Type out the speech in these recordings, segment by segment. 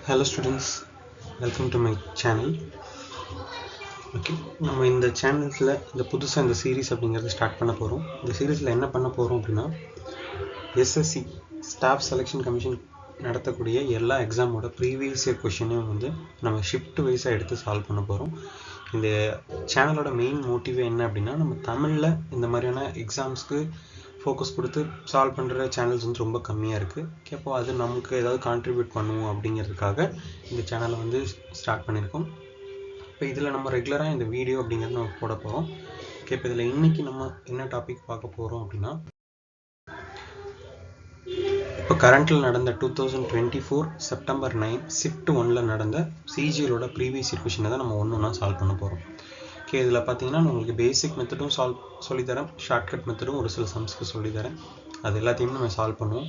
Hello students, welcome to my channel. Okay, நம்ம இந்த சேனல்ல இந்த புதுசா இந்த சீரிஸ் அப்படிங்கறத ஸ்டார்ட் பண்ண போறோம். இந்த சீரிஸ்ல என்ன பண்ண போறோம் அப்படினா SSC ஸ்டாஃப் செலக்ஷன் கமிஷன் நடத்தக்கூடிய எல்லா எக்ஸாமோட ப்ரீவியஸ் இயர் क्वेश्चनையும் வந்து நம்ம ஷிஃப்ட் வைஸா எடுத்து சால்வ் பண்ண போறோம். இந்த சேனலோட மெயின் மோட்டிவ் என்ன அப்படினா நம்ம தமிழ்ல இந்த மாதிரியான எக்ஸாம்ஸ்க்கு ஃபோக்கஸ் கொடுத்து சால்வ் பண்ணுற சேனல்ஸ் வந்து ரொம்ப கம்மியாக இருக்குது. அப்போ அது நமக்கு ஏதாவது கான்ட்ரிபியூட் பண்ணுவோம் அப்படிங்கிறதுக்காக இந்த சேனலை வந்து ஸ்டார்ட் பண்ணியிருக்கோம். இப்போ இதில் நம்ம ரெகுலராக இந்த வீடியோ அப்படிங்கிறது நம்ம போட போகிறோம். இப்போ இதில் இன்றைக்கி நம்ம என்ன டாபிக் பார்க்க போகிறோம் அப்படின்னா, இப்போ கரண்ட்டில் நடந்த 2024 செப்டம்பர் 9 ஷிஃப்ட் 1ல் நடந்த சிஜிஎலோட ப்ரீவியஸ் இயர் क्वेश्चனை தான் நம்ம ஒன்றா சால்வ் பண்ண போகிறோம். ஓகே, இதில் பார்த்தீங்கன்னா உங்களுக்கு பேசிக் மெத்தடும் சொல்லித்தரேன், ஷார்ட்கட் மெத்தடும் ஒரு சில சம்ஸ்க்கு சொல்லித்தரேன். அது எல்லாத்தையுமே நம்ம சால்வ் பண்ணுவோம்.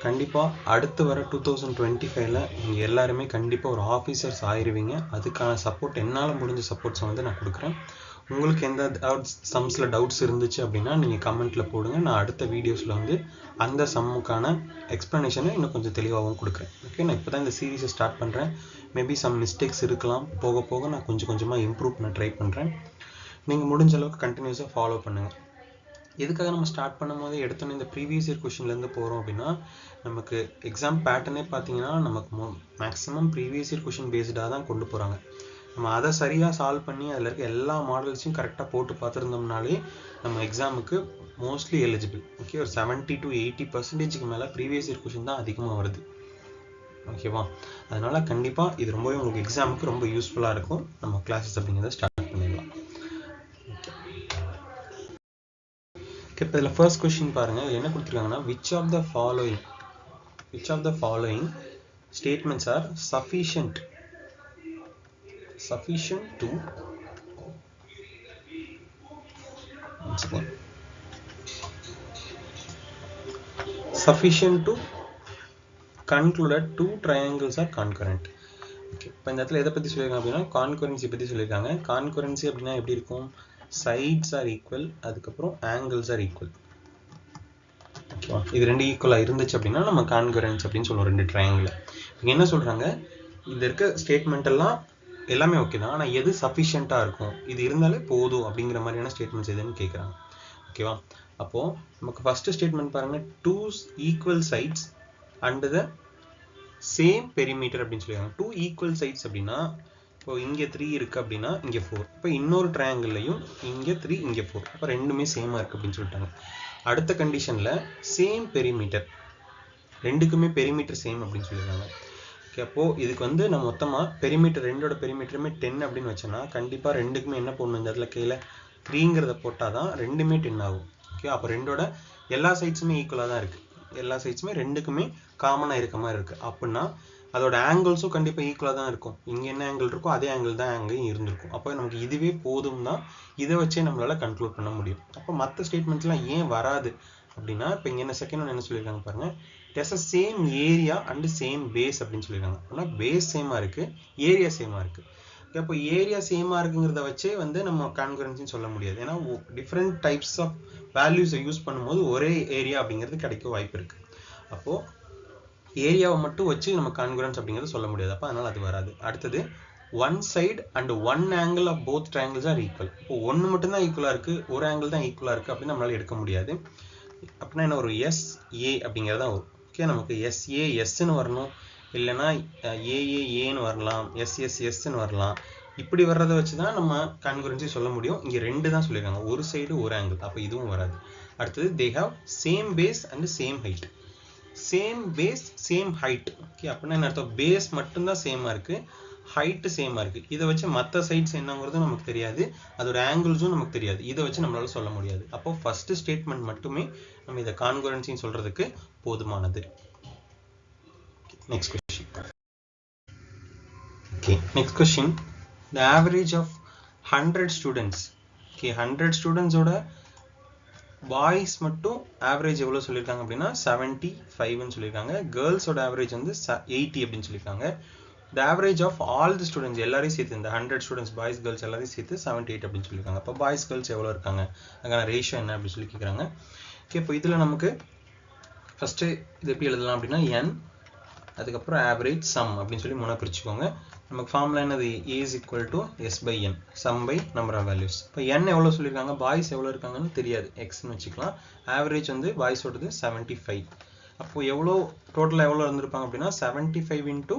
கண்டிப்பாக அடுத்து வர 2025ல் நீங்கள் எல்லாருமே கண்டிப்பாக ஒரு ஆஃபீஸர்ஸ் ஆயிடுவீங்க. அதுக்கான சப்போர்ட் என்னால் முடிஞ்ச சப்போர்ட்ஸை வந்து நான் கொடுக்குறேன். உங்களுக்கு எந்த சம்ஸில் டவுட்ஸ் இருந்துச்சு அப்படின்னா நீங்கள் கமெண்ட்டில் போடுங்க. நான் அடுத்த வீடியோஸில் வந்து அந்த சம்முக்கான எக்ஸ்ப்ளனேஷனை இன்னும் கொஞ்சம் தெளிவாகவும் கொடுக்குறேன். ஓகே, நான் இப்போ தான் இந்த சீரீஸை ஸ்டார்ட் பண்ணுறேன். மேபி சம் மிஸ்டேக்ஸ் இருக்கலாம். போக போக நான் கொஞ்சம் கொஞ்சமாக இம்ப்ரூவ் பண்ண ட்ரை பண்ணுறேன். நீங்கள் முடிஞ்ச அளவுக்கு கண்டினியூஸாக ஃபாலோ பண்ணுங்கள். எதுக்காக நம்ம ஸ்டார்ட் பண்ணும் போது எடுத்தோன்னே இந்த ப்ரீவியஸ் இயர் क्वेश्चनலேருந்து போகிறோம் அப்படின்னா, நமக்கு எக்ஸாம் பேட்டர்னே பார்த்தீங்கன்னா நமக்கு மேக்ஸிமம் ப்ரீவியஸ் இயர் क्वेश्चन பேஸ்டாக தான் கொண்டு போகிறாங்க. நம்ம அதை சரியாக சால்வ் பண்ணி அதில் இருக்க எல்லா மாடல்ஸையும் கரெக்டாக போட்டு பார்த்துருந்தோம்னாலே நம்ம எக்ஸாமுக்கு மோஸ்ட்லி எலிஜிபிள். ஓகே, ஒரு 70 to 80% மேலே ப்ரீவியஸ் இயர் क्वेश्चन தான் அதிகமாக வருது. ஓகேவா? அதனால் கண்டிப்பாக இது ரொம்பவே உங்களுக்கு எக்ஸாமுக்கு ரொம்ப யூஸ்ஃபுல்லாக இருக்கும். நம்ம கிளாஸஸ் அப்படிங்கிறத ஸ்டார்ட் பண்ணிடலாம். ஓகே, இப்போ இதில் ஃபர்ஸ்ட் கொஸ்டின் பாருங்கள். என்ன கொடுத்துருக்காங்கன்னா, which of the following statements are sufficient to conclude that two triangles are concurrent. Okay, இப்போ இந்த இடத்துல எதை பற்றி சொல்லியிருக்காங்க அப்படின்னா கான்கரன்சி பற்றி சொல்லியிருக்காங்க. கான்கரன்சி அப்படின்னா எப்படி இருக்கும்? சைட்ஸ் ஆர் ஈக்குவல், அதுக்கப்புறம் ஆங்கிள்ஸ் ஆர் ஈக்குவல். ஓகேவா? இது ரெண்டு ஈக்குவலாக இருந்துச்சு அப்படின்னா நம்ம கான்கரன்ஸ் அப்படின்னு சொல்லுவோம் ரெண்டு ட்ரையாங்கிள். இங்கே என்ன சொல்கிறாங்க, இந்த இருக்க ஸ்டேட்மெண்ட் எல்லாமே ஓகே தான், ஆனால் எது சஃபிஷியண்ட்டாக இருக்கும், இது இருந்தாலே போதும் அப்படிங்கிற மாதிரியான ஸ்டேட்மெண்ட்ஸ் எதுன்னு கேட்குறாங்க. ஓகேவா? அப்போது நமக்கு ஃபஸ்ட்டு ஸ்டேட்மெண்ட் பாருங்கள், two equal sides and the same perimeter அப்படின்னு சொல்லியிருக்காங்க. டூ ஈக்குவல் சைட்ஸ் அப்படின்னா இப்போ இங்கே 3 இருக்குது அப்படின்னா இங்கே 4. இப்போ இன்னொரு ட்ரையாங்கிள்லையும் இங்கே 3 இங்கே 4. அப்போ ரெண்டுமே சேமாக இருக்குது அப்படின்னு சொல்லிட்டாங்க. அடுத்த கண்டிஷனில் சேம் பெரிமீட்டர், ரெண்டுக்குமே பெரிமீட்டர் சேம் அப்படின்னு சொல்லியிருக்காங்க. ஓகே, அப்போது இதுக்கு வந்து நம்ம மொத்தமாக பெரிமீட்டர் ரெண்டோட பெரிமீட்டருமே 10 அப்படின்னு வச்சோன்னா கண்டிப்பாக ரெண்டுக்குமே என்ன போடணும், இந்த இடத்துல கீழே 3ங்கிறத போட்டால் தான் ரெண்டுமே 10 ஆகும். ஓகே, அப்போ ரெண்டோட எல்லா சைட்ஸுமே ஈக்குவலாக தான் இருக்குது. எல்லா சைட்ஸுமே ரெண்டுக்குமே காமனாக இருக்க மாதிரி இருக்குது. அப்படின்னா அதோட ஆங்கிள்ஸும் கண்டிப்பாக ஈக்குவலாக தான் இருக்கும். இங்கே என்ன ஆங்கிள் இருக்கோ அதே ஆங்கிள் தான் அங்கேயும் இருந்திருக்கும். அப்போ நமக்கு இதுவே போதும் தான், இதை வச்சே நம்மளால் கன்க்ளூட் பண்ண முடியும். அப்போ மற்ற ஸ்டேட்மெண்ட்ஸ்லாம் ஏன் வராது அப்படின்னா, இப்போ இங்கே என்ன செகண்ட் ஒன்று என்ன சொல்லியிருக்காங்க பாருங்கள், டெஸ் a same area and same base அப்படின்னு சொல்லியிருக்காங்க. அப்படின்னா பேஸ் சேமாக இருக்குது, ஏரியா சேமாக இருக்குது. அப்போ ஏரியா சேமாக இருக்குங்கிறத வச்சே வந்து நம்ம கான்கரன்சின்னு சொல்ல முடியாது. ஏன்னா டிஃப்ரெண்ட் டைப்ஸ் ஆஃப் வேல்யூஸை யூஸ் பண்ணும்போது ஒரே ஏரியா அப்படிங்கிறது கிடைக்க வாய்ப்பு இருக்குது. அப்போது ஏரியாவை மட்டும் வச்சு நம்ம கான்கரன்ஸ் அப்படிங்கிறது சொல்ல முடியாது. அப்போ அதனால் அது வராது. அடுத்தது one side and one angle of both triangles are equal. இப்போ ஒன்று மட்டும்தான் ஈக்குவலாக இருக்குது, ஒரு ஆங்கிள் தான் ஈக்குவலாக இருக்குது அப்படின்னு நம்மளால் எடுக்க முடியாது. அப்படின்னா என்ன, ஒரு எஸ்ஏ அப்படிங்கிறதான் வரும். ஓகே, நமக்கு எஸ்ஏ எஸ்ன்னு வரணும், இல்லைன்னா ஏஏஏன்னு வரலாம், எஸ்எஸ்எஸ்ன்னு வரலாம். இப்படி வர்றதை வச்சு தான் நம்ம கான்கரன்சி சொல்ல முடியும். இங்கே ரெண்டு தான் சொல்லியிருக்காங்க, ஒரு சைடு ஒரு ஆங்கிள். அப்போ இதுவும் வராது. அடுத்தது they have same base and same height. Same base same height. Okay, அப்படின்னா என்ன அர்த்தம், பேஸ் மட்டும்தான் சேமாக இருக்குது, ஹைட்டு சேமாக இருக்குது. இதை வச்சு மற்ற சைட்ஸ் என்னங்கிறதும் நமக்கு தெரியாது, அதோட ஆங்கிள்ஸும் நமக்கு தெரியாது. இதை வச்சு நம்மளால சொல்ல முடியாது. அப்போ ஃபர்ஸ்ட் ஸ்டேட்மெண்ட் மட்டுமே நம்ம இதை கான்கரன்சின்னு சொல்கிறதுக்கு போதுமானது. Next question. Okay, next question, the average of 100 students. Okay, 100 ஸ்டூடெண்ட்ஸோட பாய்ஸ் மட்டும் ஆவரேஜ் எவ்வளோ சொல்லியிருக்காங்க அப்படின்னா 75ன்னு சொல்லியிருக்காங்க. கேர்ள்ஸோட ஆவரேஜ் வந்து 80 அப்படின்னு சொல்லியிருக்காங்க. The average of all the students எல்லாரையும் சேர்த்து, இந்த 100 ஸ்டூடெண்ட்ஸ் பாய்ஸ் கேர்ள்ஸ் எல்லாரையும் சேர்த்து 78 அப்படின்னு சொல்லியிருக்காங்க. அப்போ பாய்ஸ் கேர்ள்ஸ் எவ்வளோ இருக்காங்க, அதுக்கான ரேஷியோ என்ன அப்படின்னு சொல்லி கேட்குறாங்க. ஓகே, இப்போ இதில் நமக்கு ஃபஸ்ட்டு இது எப்படி எழுதலாம் அப்படின்னா, n அதுக்கப்புறம் ஆவரேஜ் சம் அப்படின்னு சொல்லி மூணாக பிரிச்சுக்கோங்க. நமக்கு ஃபார்முலா என்னது? A is equal to S by N, sum by number of values. இப்போ N எவ்வளோ சொல்லியிருக்காங்க, பாய்ஸ் எவ்வளோ இருக்காங்கன்னு தெரியாது, எக்ஸ்ன்னு வச்சுக்கலாம். ஆவரேஜ் வந்து பாய்ஸோடது 75. அப்போ எவ்வளோ டோட்டலாக எவ்வளோ இருந்திருப்பாங்க அப்படின்னா 75 into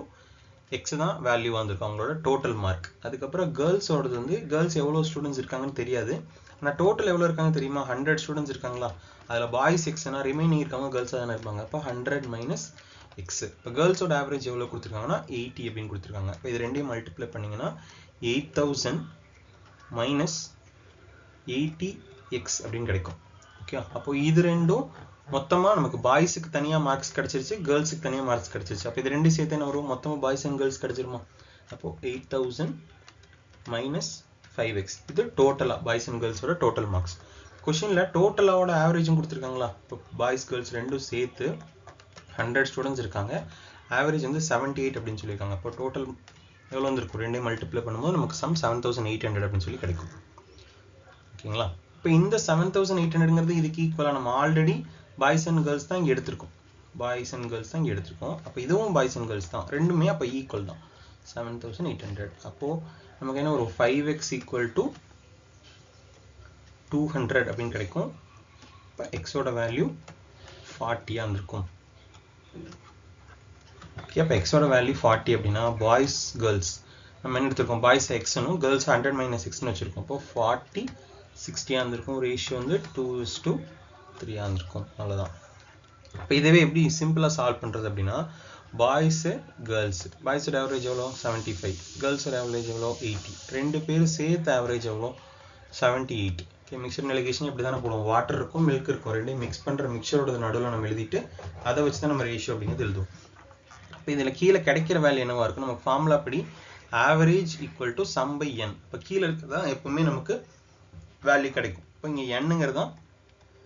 எக்ஸ் தான் வேல்யூ வந்திருக்கும் அவங்களோட டோட்டல் மார்க். அதுக்கப்புறம் கேர்ள்ஸோடது வந்து கேர்ள்ஸ் எவ்வளோ ஸ்டூடெண்ட்ஸ் இருக்காங்கன்னு தெரியாது, ஆனால் டோட்டல் எவ்வளோ இருக்காங்க தெரியுமா? 100 ஸ்டூடெண்ட்ஸ் இருக்காங்களா, அதில் பாய்ஸ் எக்ஸ்னா ரிமைனிங் இருக்கவங்க கேர்ள்ஸாக தானே இருப்பாங்க. அப்போ 100 minus எக்ஸ். இப்போ கேர்ள்ஸோட ஆவரேஜ் எவ்வளோ கொடுத்துருக்காங்கன்னா 80 அப்படின்னு கொடுத்துருக்காங்க. இப்போ இது ரெண்டையும் மல்டிப்ளை பண்ணிங்கன்னா 8000 minus 80x அப்படின்னு கிடைக்கும். ஓகே, அப்போ இது ரெண்டும் மொத்தமாக நமக்கு பாய்ஸுக்கு தனியாக மார்க்ஸ் கிடச்சிருச்சு, கேர்ள்ஸுக்கு தனியாக மார்க்ஸ் கிடச்சிருச்சு. அப்போ இது ரெண்டும் சேர்த்து என்ன வரும்? மொத்தமாக பாய்ஸ் அண்ட் கேர்ள்ஸ் கிடச்சிருமா? அப்போது 8000 minus 5x. இது டோட்டலாக பாய்ஸ் அண்ட் கேர்ள்ஸோட டோட்டல் மார்க்ஸ். கொஷினில் டோட்டலாவோட ஆவரேஜும் கொடுத்துருக்காங்களா? இப்போ பாய்ஸ் கேர்ள்ஸ் ரெண்டும் சேர்த்து 100 ஸ்டூடெண்ட்ஸ் இருக்காங்க, ஆவரேஜ் வந்து 78 அப்படின்னு சொல்லியிருக்காங்க. அப்போ டோட்டல் எவ்வளோ வந்துருக்கும்? ரெண்டையும் மல்டிப்ளை பண்ணும்போது நமக்கு சம் 7800 அப்படின்னு சொல்லி கிடைக்கும். ஓகேங்களா? இப்போ இந்த 7800ங்கிறது இதுக்கு ஈக்குவலாக நம்ம ஆல்ரெடி பாய்ஸ் அண்ட் கேர்ள்ஸ் தான் இங்கே எடுத்திருக்கோம். அப்போ இதுவும் பாய்ஸ் அண்ட் கேர்ள்ஸ் தான், ரெண்டுமே அப்போ ஈக்குவல் தான் 7800. அப்போது நமக்கு என்ன ஒரு 5x ஈக்குவல் டு 200 அப்படின்னு கிடைக்கும். இப்போ எக்ஸோட வேல்யூ 40 இருந்திருக்கும். அப்போ எக்ஸோட வேல்யூ 40 அப்படின்னா பாய்ஸ் கேர்ள்ஸ் நம்ம என்ன எடுத்திருக்கோம்? பாய்ஸ் எக்ஸ்னும் கேர்ள்ஸ் 100 minus எக்ஸ்னு வச்சுருக்கோம். இப்போ 40 60 இருந்திருக்கும். ரேஷியோ வந்து 2:3 இருந்திருக்கும். அவ்வளோதான். இப்போ இதுவே எப்படி சிம்பிளாக சால்வ் பண்ணுறது அப்படின்னா, பாய்ஸு கேர்ள்ஸ், பாய்ஸோட ஆவரேஜ் எவ்வளோ? 75, கேர்ள்ஸோட ஆவரேஜ் எவ்வளோ? 80, ரெண்டு பேரும் சேர்த்து ஆவரேஜ் எவ்வளோ? 78. ஓகே, மிக்சர் நெலிகேஷன் இப்படி தானே போடுவோம். வாட்டர் இருக்கும், மில்க் இருக்கும், ரெண்டையும் மிக்ஸ் பண்ணுற மிக்சரோட நடுவில் நம்ம எழுதிட்டு அதை வச்சு தான் நம்ம ரேஷியோ அப்படிங்கிறது எழுதுவோம். இப்போ இதில் கீழே கிடைக்கிற வேல்யூ என்னவா இருக்கும்? நமக்கு ஃபார்முலா படி average equal to sum by N. இப்போ கீழே இருக்கிறதா எப்பவுமே நமக்கு வேல்யூ கிடைக்கும். இப்போ இங்கே எண்ணுங்கிறது தான்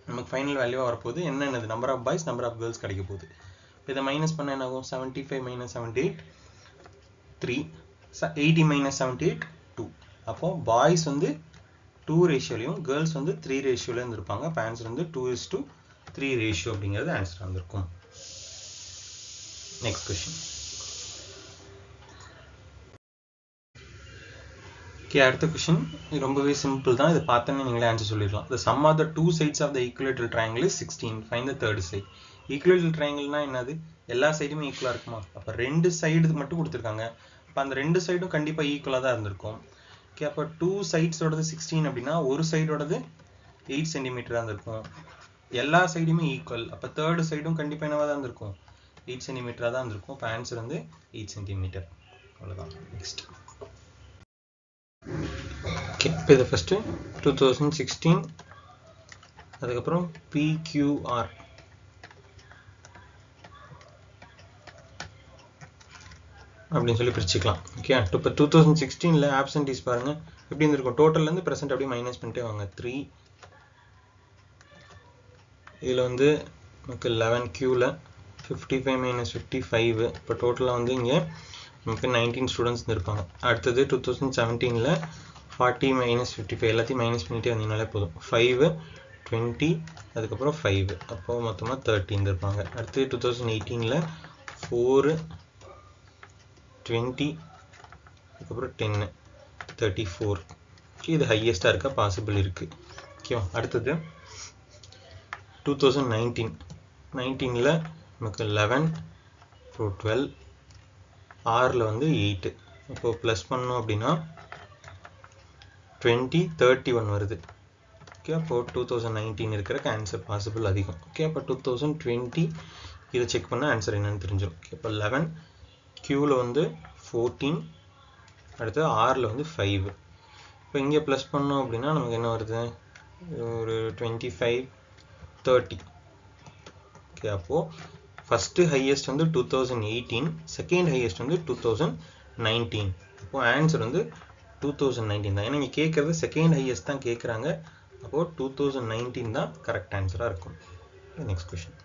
நமக்கு ஃபைனல் வேல்யூவாக வரப்போகுது. என்னென்னது? Number of boys, number of girls கிடைக்க போகுது. இதை மைனஸ் பண்ண என்ன ஆகும்? 75 minus 78 3, 80 minus 78 2. அப்போ பாய்ஸ் வந்து 2 ரேஷியோலையும் கேர்ள்ஸ் வந்து 3 ரேஷியோலையும் இருந்திருப்பாங்க. இப்போ ஆன்சர் வந்து 2:3 ரேஷியோ அப்படிங்கிறது ஆன்சர் வந்திருக்கும். Next question. ஓகே, அடுத்த கொஸ்டின் ரொம்பவே சிம்பிள் தான். இதை பார்த்தோன்னே நீங்களே ஆன்சர் சொல்லிடலாம். The sum of the two sides of the equilateral triangle is 16. Find the third side. Equilateral ட்ரையாங்கிள்னா என்னது? எல்லா சைடுமே ஈக்குவலாக இருக்குமா? அப்போ ரெண்டு சைடு மட்டும் கொடுத்துருக்காங்க. அப்போ அந்த ரெண்டு சைடும் கண்டிப்பாக ஈக்குவலாக தான் இருந்திருக்கும். ஓகே, அப்போ 2 சைட்ஸோடது 16 அப்படின்னா ஒரு சைடோடது 8 சென்டிமீட்டராக இருந்திருக்கும். எல்லா சைடுமே ஈக்குவல், அப்போ தேர்டு சைடும் கண்டிப்பாக என்னவாக தான் இருந்திருக்கும்? 8 சென்டிமீட்டராக தான் இருந்திருக்கும். இப்போ ஆன்சர் வந்து 8 சென்டிமீட்டர். அவ்வளோதான். நெக்ஸ்ட். ஓகே, இப்போ இதை ஃபஸ்ட்டு 2016, அதுக்கப்புறம் PQR அப்படின்னு சொல்லி பிரிச்சுக்கலாம். ஓகே, இப்போ 2016 ஆப்சன்டீஸ் பாருங்கள் எப்படி இருந்திருக்கும்? டோட்டல்லேருந்து ப்ரெசென்ட் அப்படியே மைனஸ் பண்ணிட்டே வாங்க. 3, இதில் வந்து நமக்கு 11, Qவில் 55 minus 55. இப்போ டோட்டலாக வந்து இங்கே நமக்கு 19 ஸ்டூடெண்ட்ஸ் இருப்பாங்க. அடுத்தது 2017 40 minus 55 எல்லாத்தையும் மைனஸ் பண்ணிகிட்டே வந்தீங்கனாலே போதும். 5, 20, அதுக்கப்புறம் 5, அப்போது மொத்தமாக 13 இருப்பாங்க. அடுத்து 2018 4, 20, அதுக்கப்புறம் 10, 34. இது ஹையஸ்ட்டாக இருக்க பாசிபிள் இருக்குது. ஓகேவா? அடுத்தது 2019 நமக்கு 11, அப்புறம் 12, 6 வந்து 8. இப்போது ப்ளஸ் பண்ணோம் அப்படின்னா 20, 31 வருது. ஓகே, அப்போது 2019 இருக்கிற ஆன்சர் பாசிபிள் அதிகம். ஓகே, அப்போ 2020 இதை செக் பண்ணால் ஆன்சர் என்னன்னு தெரிஞ்சிடும். ஓகே, இப்போ 11, Qவில் வந்து 14, அடுத்து 6 வந்து 5. இப்போ இங்கே ப்ளஸ் பண்ணோம் அப்படின்னா நமக்கு என்ன வருது? ஒரு 25, 30. ஓகே, அப்போது ஃபஸ்ட்டு ஹையஸ்ட் வந்து 2018, செகண்ட் ஹையஸ்ட் வந்து 2019. அப்போது ஆன்சர் வந்து 2019 தான். ஏன்னா இங்கே கேட்குறது செகண்ட் ஹையஸ்ட் தான் கேட்குறாங்க. அப்போது 2019 தான் கரெக்ட் ஆன்சராக இருக்கும். Next question.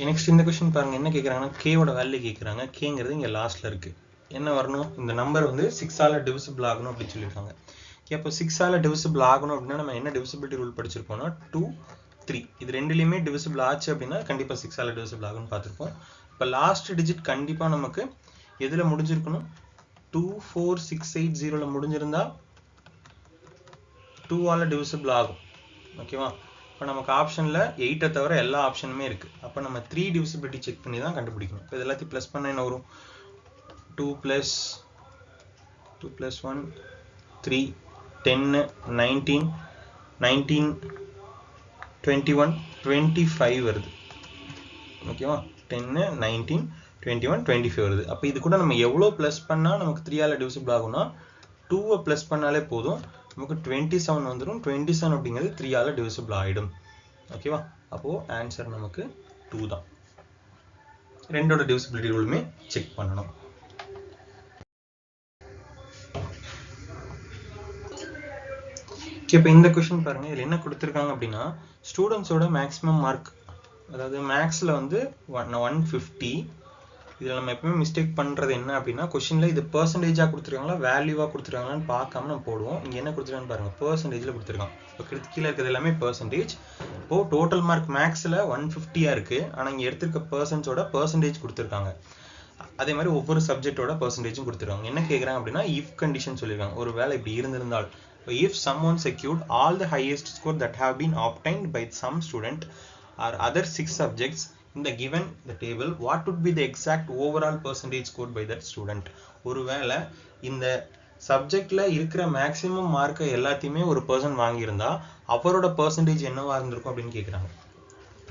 நெக்ஸ்ட் இந்த கொஷின் பாருங்கள், என்ன கேட்குறாங்கன்னா கேவோட வேல்யூ கேட்குறாங்க. கேங்கிறது இங்கே லாஸ்ட்டில் இருக்குது. என்ன வரணும்? இந்த நம்பர் வந்து 6ஆல் டிவிசிபிள் ஆகணும் அப்படின்னு சொல்லியிருக்காங்க. அப்போ 6ஆல் டிவிசிபிள் ஆகணும் அப்படின்னா நம்ம என்ன டிவிசிபிலிட்டி ரூல் படிச்சிருக்கோம்னா 2 3 இது ரெண்டுலயுமே டிவிசிபிள் ஆச்சு அப்படின்னா கண்டிப்பா 6 ஆல டிவிசிபிள் ஆகும்னு பார்த்திருப்போம். இப்போ லாஸ்ட் டிஜிட் கண்டிப்பா நமக்கு எதுல முடிஞ்சிருக்கணும்? 24680 ல முடிஞ்சிருந்தா 2 ஆல டிவிசிபிள் ஆகும். ஓகேவா? இப்போ நமக்கு ஆப்ஷன்ல 8 தவிர எல்லா ஆப்ஷனுமே இருக்கு. அப்போ நம்ம 3 டிவிசிபிலிட்டி செக் பண்ணி தான் கண்டுபிடிக்கணும். இப்போ எல்லாத்தையும் ப்ளஸ் பண்ண என்ன வரும்? 2 plus 1 3 10 19 19 21 25 வருது. ஓகேவா? 10 19 21 25 வருது. அப்போ இது கூட நம்ம எவ்வளோ ப்ளஸ் பண்ணா நமக்கு 3 ஆல டிவிசிபிள் ஆகும்னா 2 ப்ளஸ் பண்ணாலே போதும், நமக்கு 27 வந்துடும். 27 அப்படிங்கிறது 3 ஆல டிவிசிபிள் ஆயிடும். ஓகேவா? அப்போ ஆன்சர் நமக்கு 2 தான். ரெண்டோட டிவிசிபிலிட்டி ரூலுமே செக் பண்ணணும். இப்போ இந்த கொஸ்டின் பாருங்க, இதில் என்ன கொடுத்துருக்காங்க அப்படின்னா ஸ்டூடெண்ட்ஸோட மேக்ஸிமம் மார்க், அதாவது மேக்ஸில் வந்து 150. இதில் நம்ம எப்பவுமே மிஸ்டேக் பண்ணுறது என்ன அப்படின்னா கொஸ்டினில் இது பர்சன்டேஜாக கொடுத்துருக்காங்களா வேல்யூவாக கொடுத்துருக்காங்களான்னு பார்க்காம நம்ம போடுவோம். இங்கே என்ன கொடுத்துருக்கான்னு பாருங்கள், பர்சன்டேஜில் கொடுத்துருக்காங்க. இப்போ கீழே இருக்கிறது எல்லாமே பர்சன்டேஜ். இப்போது டோட்டல் மார்க் மேக்ஸில் 150 இருக்குது, ஆனால் இங்கே எடுத்திருக்க பர்சன்ஸோட பர்சன்டேஜ் கொடுத்துருக்காங்க. அதே மாதிரி ஒவ்வொரு சப்ஜெக்டோட பர்சன்டேஜும் கொடுத்துருக்காங்க. என்ன கேட்குறாங்க அப்படின்னா இஃப் கண்டிஷன் சொல்லியிருக்காங்க. ஒரு வேளை இப்படி இருந்திருந்தால், if someone secured all the highest score that have been obtained by some student or other 6 subjects in the given the table, what would be the exact overall percentage scored by that student? ஒருவேளை இந்த சப்ஜெக்ட்ல இருக்கிற maximum மார்க்கை எல்லாத்தையுமே ஒரு person வாங்கியிருந்தா அவரோட percentage என்னவா இருந்திருக்கும் அப்படின்னு கேட்குறாங்க.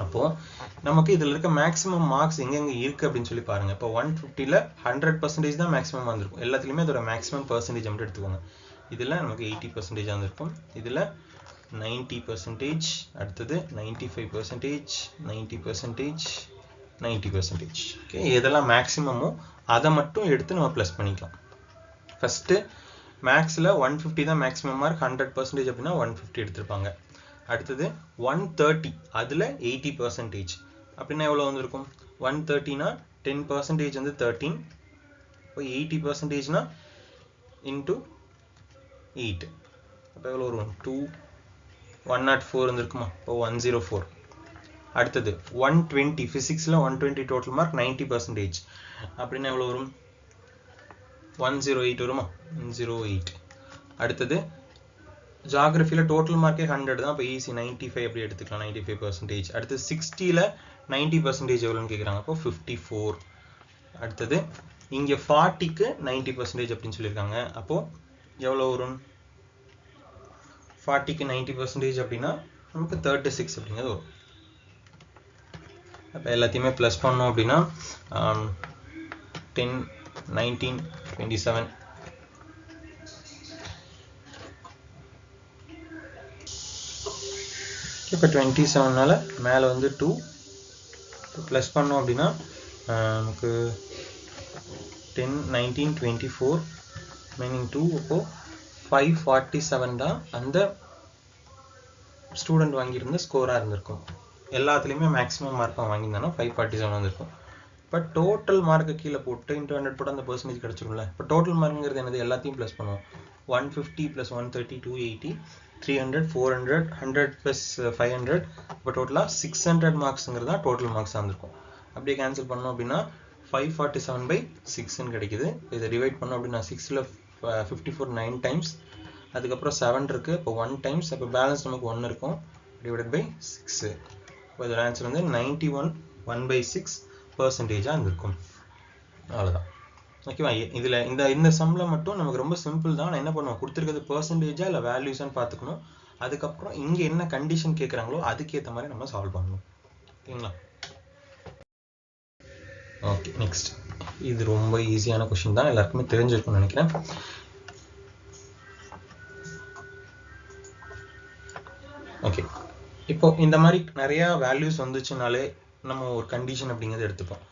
அப்போ நமக்கு இதுல இருக்க மேக்ஸிமம் மார்க்ஸ் எங்கெங்க இருக்கு அப்படின்னு சொல்லி பாருங்க. இப்போ 150ல 100% தான் மேக்ஸிமம் வந்திருக்கும். எல்லாத்துலயுமே அதோட மேக்ஸிமம் பர்சன்டேஜ் மட்டும் எடுத்துக்கோங்க. இதில் நமக்கு 80% வந்திருக்கும், இதில் 90%, அடுத்தது 95%, 90%, 90%. ஓகே, எதெல்லாம் மேக்ஸிமமோ அதை மட்டும் எடுத்து நம்ம ப்ளஸ் பண்ணிக்கலாம். ஃபஸ்ட்டு மேக்ஸில் 150 தான் மேக்ஸிமம் மார்க், 100% அப்படின்னா 150 எடுத்திருப்பாங்க. அடுத்தது 130, அதில் 80% அப்படின்னா எவ்வளோ வந்திருக்கும்? 130னா 10% வந்து 13, இப்போ 80%னா இன்ட்டு 8, அப்போ எவ்வளோ வரும்? 104 வந்துருக்குமா? இப்போ 104. அடுத்தது 120, ஃபிசிக்ஸில் 120 டோட்டல் மார்க் 90% அப்படின்னா எவ்வளோ வரும்? 108 வருமா? 108. அடுத்தது ஜாகிரஃபியில் டோட்டல் மார்க்கே 100 தான், இப்போ ஈஸி 95 அப்படி எடுத்துக்கலாம், 95%. அடுத்து 60ல் 90% எவ்வளோன்னு கேட்குறாங்க, அப்போ 54. அடுத்தது இங்கே 40க்கு 90% அப்படின்னு சொல்லியிருக்காங்க, அப்போது எவ்வளோ வரும்? 40க்கு 90% அப்படின்னா நமக்கு 36 அப்படிங்கிறது வரும். அப்போ எல்லாத்தையுமே ப்ளஸ் பண்ணோம் அப்படின்னா 10 19 27. இப்போ 27னால மேலே வந்து 2 ப்ளஸ் பண்ணோம் அப்படின்னா நமக்கு 10 19 24 மீனிங் 2, அப்போது 547 தான் அந்த ஸ்டூடெண்ட் வாங்கியிருந்த ஸ்கோராக இருந்திருக்கும். எல்லாத்துலேயுமே மேக்ஸிமம் மார்க்காக வாங்கியிருந்தானா 547 வந்திருக்கும். இப்போ டோட்டல் மார்க்கை கீழே போட்டு இன்ட்டு 100 போட்டு அந்த பர்சன்டேஜ் கிடச்சிரும்ல. இப்போ டோட்டல் மார்க்குங்கிறது என்னது? எல்லாத்தையும் ப்ளஸ் பண்ணுவோம். 150 + 130 280 300 400 100 + 500, இப்போ டோட்டலாக 600 மார்க்ஸுங்கிறது தான் டோட்டல் மார்க்ஸாக இருந்திருக்கும். அப்படியே கேன்சல் பண்ணோம் அப்படின்னா 547/6ன்னு கிடைக்குது. இதை டிவைட் பண்ணோம் அப்படின்னா 6ல் 54 9 டைம்ஸ், அதுக்கப்புறம் 7 இருக்குது, இப்போ 1 டைம்ஸ், அப்போ பேலன்ஸ் நமக்கு 1 இருக்கும், டிவைடட் பை 6. இப்போ இதோட ஆன்சர் வந்து 91 1/6% இருந்திருக்கும். அவ்வளோதான். ஓகேவா? இதில் இந்த சம்மில் மட்டும் நமக்கு ரொம்ப சிம்பிள் தான். நான் என்ன பண்ணுவோம், கொடுத்துருக்கிறது பர்சன்டேஜா இல்லை வேல்யூஸான்னு பார்த்துக்கணும். அதுக்கப்புறம் இங்கே என்ன கண்டிஷன் கேட்குறாங்களோ அதுக்கேற்ற மாதிரி நம்ம சால்வ் பண்ணணும். ஓகேங்களா? Okay, next. இது ரொம்ப ஈஸியான கொஸ்டின் தான், எல்லாருக்குமே தெரிஞ்சிருக்கும்னு நினைக்கிறேன். ஓகே, இப்போ இந்த மாதிரி நிறையா வேல்யூஸ் வந்துச்சுனாலே நம்ம ஒரு கண்டிஷன் அப்படிங்கிறது எடுத்துப்போம்.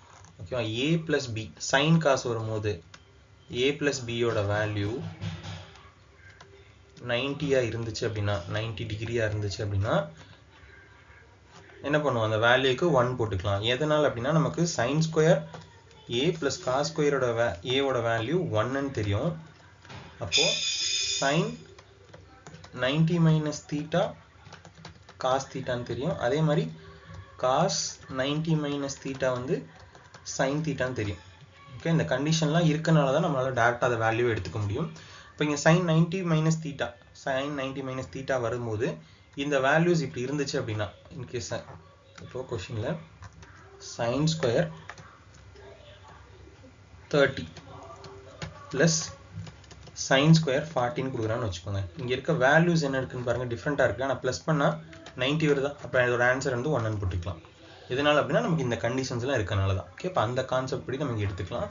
ஓகேவா? a + b சைன் காசு வரும்போது a + b-யோட வேல்யூ 90 இருந்துச்சு அப்படின்னா, 90 டிகிரியாக இருந்துச்சு அப்படின்னா என்ன பண்ணுவோம், அந்த வேல்யூக்கு 1 போட்டுக்கலாம். எதனால் அப்படின்னா நமக்கு sin ஸ்கொயர் a + cos ஸ்கொயரோட a-ஓட வேல்யூ 1ன்னு தெரியும். அப்போது sin 90 - θ காஸ் தீட்டான்னு தெரியும். அதே மாதிரி காஸ் 90 மைனஸ் தீட்டா வந்து சைன் தீட்டான்னு தெரியும். ஓகே, இந்த கண்டிஷன்லாம் இருக்கனால தான் நம்மளால் டேரெக்டாக அதை வேல்யூ எடுத்துக்க முடியும். இப்போ இங்கே சைன் 90 மைனஸ் தீட்டா வரும்போது இந்த வேல்யூஸ் இப்படி இருந்துச்சு அப்படின்னா, இன்கேஸ் இப்போ கொஷினில் sine square 30 plus sine square 40 கொடுக்குறான்னு வச்சுக்கோங்க. இங்கே இருக்க வேல்யூஸ் என்ன இருக்குன்னு பாருங்கள், டிஃப்ரெண்ட்டாக இருக்குது. ஆனால் ப்ளஸ் பண்ணால் 90 வருதா, அப்போ இதோட ஆன்சர் வந்து 1 போட்டுக்கலாம். எதனால் அப்படின்னா நமக்கு இந்த கண்டிஷன்ஸ்லாம் இருக்கனால தான். ஓகே, இப்போ அந்த கான்செப்ட் படி நம்ம எடுத்துக்கலாம்.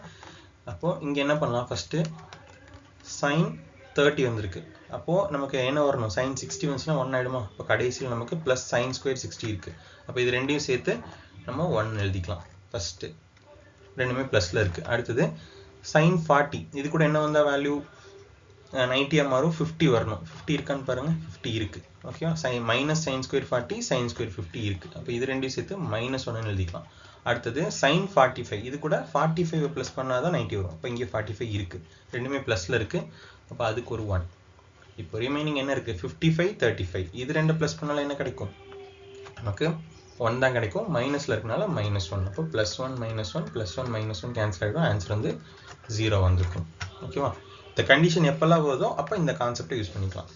அப்போது இங்கே என்ன பண்ணலாம், ஃபஸ்ட்டு சைன் 30 வந்திருக்கு. அப்போது நமக்கு என்ன வரணும், சைன் 60 வந்துச்சுன்னா 1 ஆகிடுமா. இப்போ கடைசியில் நமக்கு ப்ளஸ் சைன் ஸ்கொயர் 60 இருக்குது. அப்போ இது ரெண்டையும் சேர்த்து நம்ம 1 எழுதிக்கலாம். ஃபஸ்ட்டு ரெண்டுமே ப்ளஸில் இருக்குது. அடுத்தது சைன் 40, இது கூட என்ன வந்தால் வேல்யூ 90 மாறும், 50 வரணும். 50 இருக்கான்னு பாருங்கள், 50 இருக்குது. ஓகேவா, minus sine square 40 sine square 50 இருக்குது. அப்போ இது ரெண்டையும் சேர்த்து -1 எழுதிக்கலாம். அடுத்தது சைன் 45, இது கூட 45 ப்ளஸ் பண்ணால் தான் 90 வரும். இப்போ இங்கே 45 இருக்குது, ரெண்டுமே ப்ளஸில் இருக்குது. அப்போ அதுக்கு ஒரு 1. இப்போ ரிமைனிங் என்ன இருக்குது, 55 35, இது ரெண்டு ப்ளஸ் பண்ணாலும் என்ன கிடைக்கும், நமக்கு 1 தான் கிடைக்கும். மைனஸில் இருக்கனால -1. அப்போ +1 -1 +1 -1 கேன்சல் ஆகிடும். ஆன்சர் வந்து 0 வந்திருக்கும். ஓகேவா, இந்த கண்டிஷன் எப்போல்லாம் வருதோ அப்போ இந்த கான்செப்டை யூஸ் பண்ணிக்கலாம்.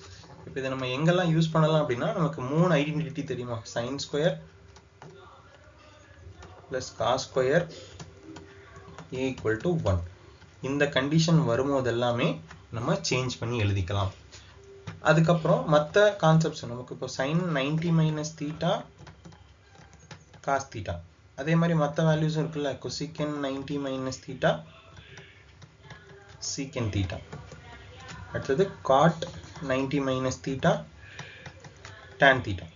இப்போ இதை நம்ம எங்கெல்லாம் யூஸ் பண்ணலாம் அப்படின்னா, நமக்கு 3 ஐடென்டிட்டி தெரியுமா, sine square plus cos square = 1. இந்த கண்டிஷன் வரும்போது எல்லாமே நம்ம சேஞ்ச் பண்ணி எழுதிக்கலாம். அதுக்கப்புறம் மற்ற கான்செப்ட்ஸ் நமக்கு இப்போ sine 90 minus theta cos theta, அதே மாதிரி மற்ற வேல்யூஸும் இருக்குல்ல, cosecant 90 minus theta secant theta, அடுத்தது cot 90 minus theta tan theta.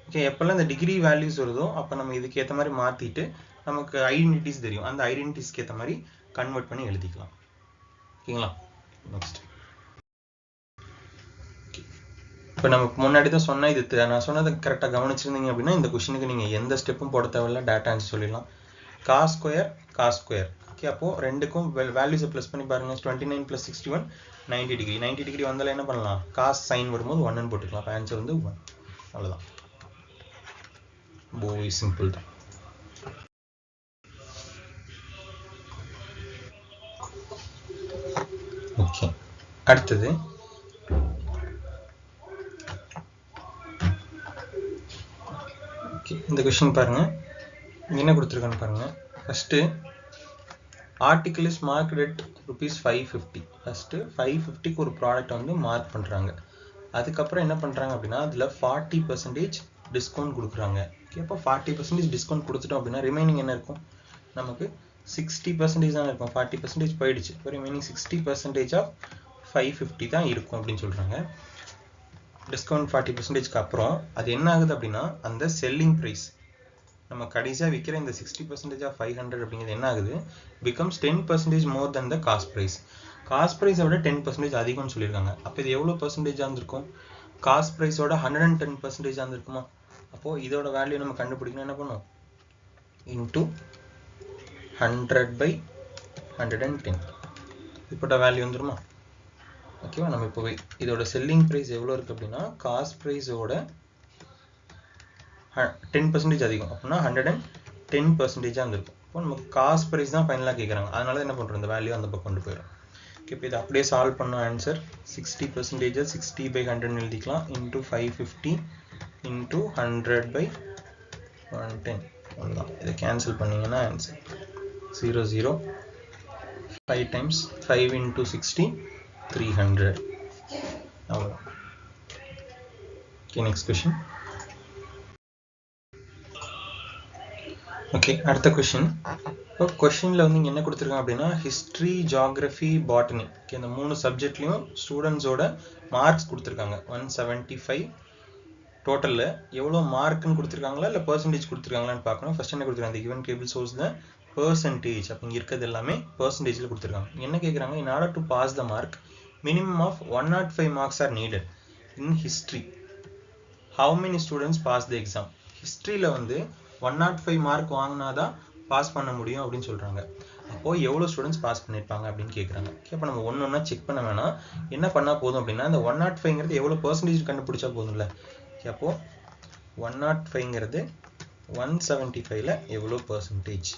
Okay, எப்போல்லாம் இந்த டிகிரி வேல்யூஸ் வருதோ அப்போ நம்ம இதுக்கு ஏற்ற மாதிரி மாற்றிட்டு நமக்கு ஐடென்டிட்டிஸ் தெரியும், அந்த ஐடென்டிட்டிஸ்க்கு ஏற்ற மாதிரி கன்வெர்ட் பண்ணி எழுதிக்கலாம். ஓகேங்களா, நெக்ஸ்ட் இப்போ நமக்கு முன்னாடி தான் சொன்னால், இது நான் சொன்னதை கரெக்டாக கவனிச்சிருந்தீங்க அப்படின்னா இந்த கொஷினுக்கு நீங்கள் எந்த ஸ்டெப்பும் போட தேவையில்ல, டேட்டா ஆன்சர் சொல்லிடலாம். Cos square. ஓகே, அப்போது ரெண்டுக்கும் வேல்யூஸை ப்ளஸ் பண்ணி பாருங்கள். 29 + 61 90 டிகிரி. 90 டிகிரி வந்தாலும் என்ன பண்ணலாம், காஸ் சைன் வரும்போது 1 போட்டுக்கலாம். அப்போ ஆன்சர் வந்து 1. அவ்வளோதான், போய் சிம்பிள் தான். ஓகே, அடுத்தது இந்த கொஸ்டின் பாருங்க, என்ன கொடுத்துருக்கான்னு பாருங்க. First article is marked at ₹550. First 550க்கு ஒரு ப்ராடக்ட் வந்து மார்க் பண்றாங்க. அதுக்கப்புறம் என்ன பண்றாங்க அப்படின்னா அதுல 40% டிஸ்கவுண்ட் கொடுக்குறாங்க. ஓகே, அப்போ 40% டிஸ்கவுண்ட் கொடுத்துட்டோம் அப்படின்னா ரிமைனிங் என்ன இருக்கும், நமக்கு 60% தான் இருக்கும். 40% போயிடுச்சு. இப்போ ரிமைனிங் 60% ஆஃப் 550 தான் இருக்கும் அப்படின்னு சொல்றாங்க. டிஸ்கவுண்ட் 40%க்கு அப்புறம் அது என்ன ஆகுது அப்படின்னா அந்த செல்லிங் ப்ரைஸ், நம்ம கடைசியாக விற்கிற இந்த 60% ஆஃப் 500 அப்படிங்கிறது என்ன ஆகுது, பிகம்ஸ் 10% மோர் தென் த காஸ்ட் ப்ரைஸ். காஸ்ட் ப்ரைஸை விட 10% அதிகம்னு சொல்லியிருக்காங்க. அப்போ இது எவ்வளோ பர்சன்டேஜாக இருந்திருக்கும், காஸ்ட் ப்ரைஸோட 110% இருந்திருக்குமா. அப்போது இதோட வேல்யூ நம்ம கண்டுபிடிக்கணும், என்ன பண்ணும், இன்டூ 100/110 இப்போட வேல்யூ வந்துருமா. ஓகேவா, நம்ம இப்போ இதோட செல்லிங் ப்ரைஸ் எவ்வளோ இருக்குது அப்படின்னா காஸ்ட் ப்ரைஸோட 10% அதிகம், அப்படின்னா 110% இருந்திருக்கும். இப்போ நமக்கு காஸ்ட் ப்ரைஸ் தான் ஃபைனலாக கேட்குறாங்க, அதனால என்ன பண்ணுறோம், இந்த வேல்யூ அந்த பக்கம் கொண்டு போயிடும். ஓகே, இப்போ இதை அப்படியே சால்வ் பண்ண ஆன்சர் 60% 60/100 எழுதிக்கலாம், இன்டூ 550 இன்டூ 100/110. அவ்வளோதான், இதை கேன்சல் பண்ணிங்கன்னா ஆன்சர் 0 0 5 டைம்ஸ் 5 × 60 300. அவ்வளோதான். Okay, next question. ஓகே, அடுத்த கொஷின். இப்போ கொஷினில் வந்து இங்கே என்ன கொடுத்துருக்காங்க அப்படின்னா ஹிஸ்ட்ரி, ஜியாகிரஃபி, பாட்டனி, ஓகே, இந்த 3 சப்ஜெக்ட்லையும் ஸ்டூடெண்ட்ஸோட மார்க்ஸ் கொடுத்துருக்காங்க. 175 டோட்டலில் எவ்வளோ மார்க்குன்னு கொடுத்துருக்காங்களா இல்லை பர்சன்டேஜ் கொடுத்துருக்காங்களான்னு பார்க்கணும். ஃபர்ஸ்ட் என்ன கொடுத்துருக்காங்க, இந்த given table shows the percentage. அப்போ இங்கே இருக்கிறது எல்லாமே பெர்சன்டேஜில் கொடுத்துருக்காங்க. என்ன கேட்குறாங்க, in order to pass the mark minimum of 105 marks are needed in history, how many students pass the exam. ஹிஸ்ட்ரியில் வந்து 105 மார்க் வாங்கினாதான் பாஸ் பண்ண முடியும் அப்படின்னு சொல்கிறாங்க. அப்போது எவ்வளோ ஸ்டூடெண்ட்ஸ் பாஸ் பண்ணியிருப்பாங்க அப்படின்னு கேட்குறாங்க. அப்போ நம்ம ஒன்று செக் பண்ண வேணாம், என்ன பண்ணால் போதும் அப்படின்னா இந்த 105ங்கிறது எவ்வளோ பர்சன்டேஜ் கண்டுபிடிச்சா போதும்ல. அப்போ 105ங்கிறது 175ல எவ்வளோ பர்சன்டேஜ்,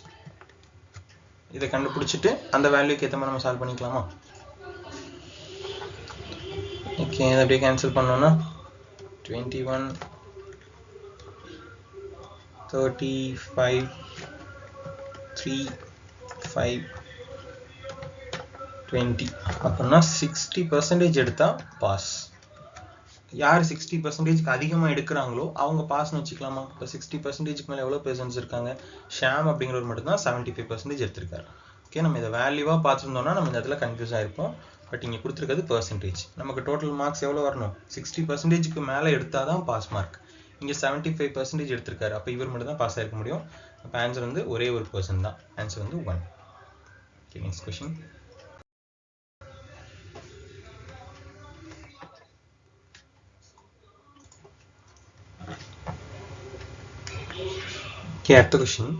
இதை கண்டுபிடிச்சிட்டு அந்த வேல்யூக்கு ஏற்ற மாதிரி நம்ம சால்வ் பண்ணிக்கலாமா? ஓகே, இதை அப்படியே கேன்சல் பண்ணோம்னா 21 35 3 5 20 அப்படின்னா 60% எடுத்தா பாஸ். யார் 60%க்கு அதிகமாக எடுக்கிறாங்களோ அவங்க பாஸ்ன்னு வச்சுக்கலாமா? இப்போ 60%க்கு மேலே எவ்வளோ பெர்சன்ட்ஸ் இருக்காங்க? ஷாம் அப்படிங்கிறவர் மட்டும்தான் 75% எடுத்திருக்காரு. ஓகே, நம்ம இதை வேல்யூவாக பார்த்துருந்தோம்னா நம்ம இந்த இடத்துல கன்ஃபியூஸ் ஆகிருப்போம். பட் இங்கே கொடுத்துருக்கிறது பர்சன்டேஜ். நமக்கு டோட்டல் மார்க்ஸ் எவ்வளோ வரணும்? 60%க்கு மேலே எடுத்தால் தான் பாஸ் மார்க். இங்கே 75% எடுத்திருக்காரு, அப்போ இவர் மட்டும் தான் பாஸ் ஆகிருக்க முடியும். அப்போ ஆன்சர் வந்து ஒரே ஒரு பர்சன் தான். ஆன்சர் வந்து 1. Okay, next question. ஓகே, அடுத்த கொஸ்டின்.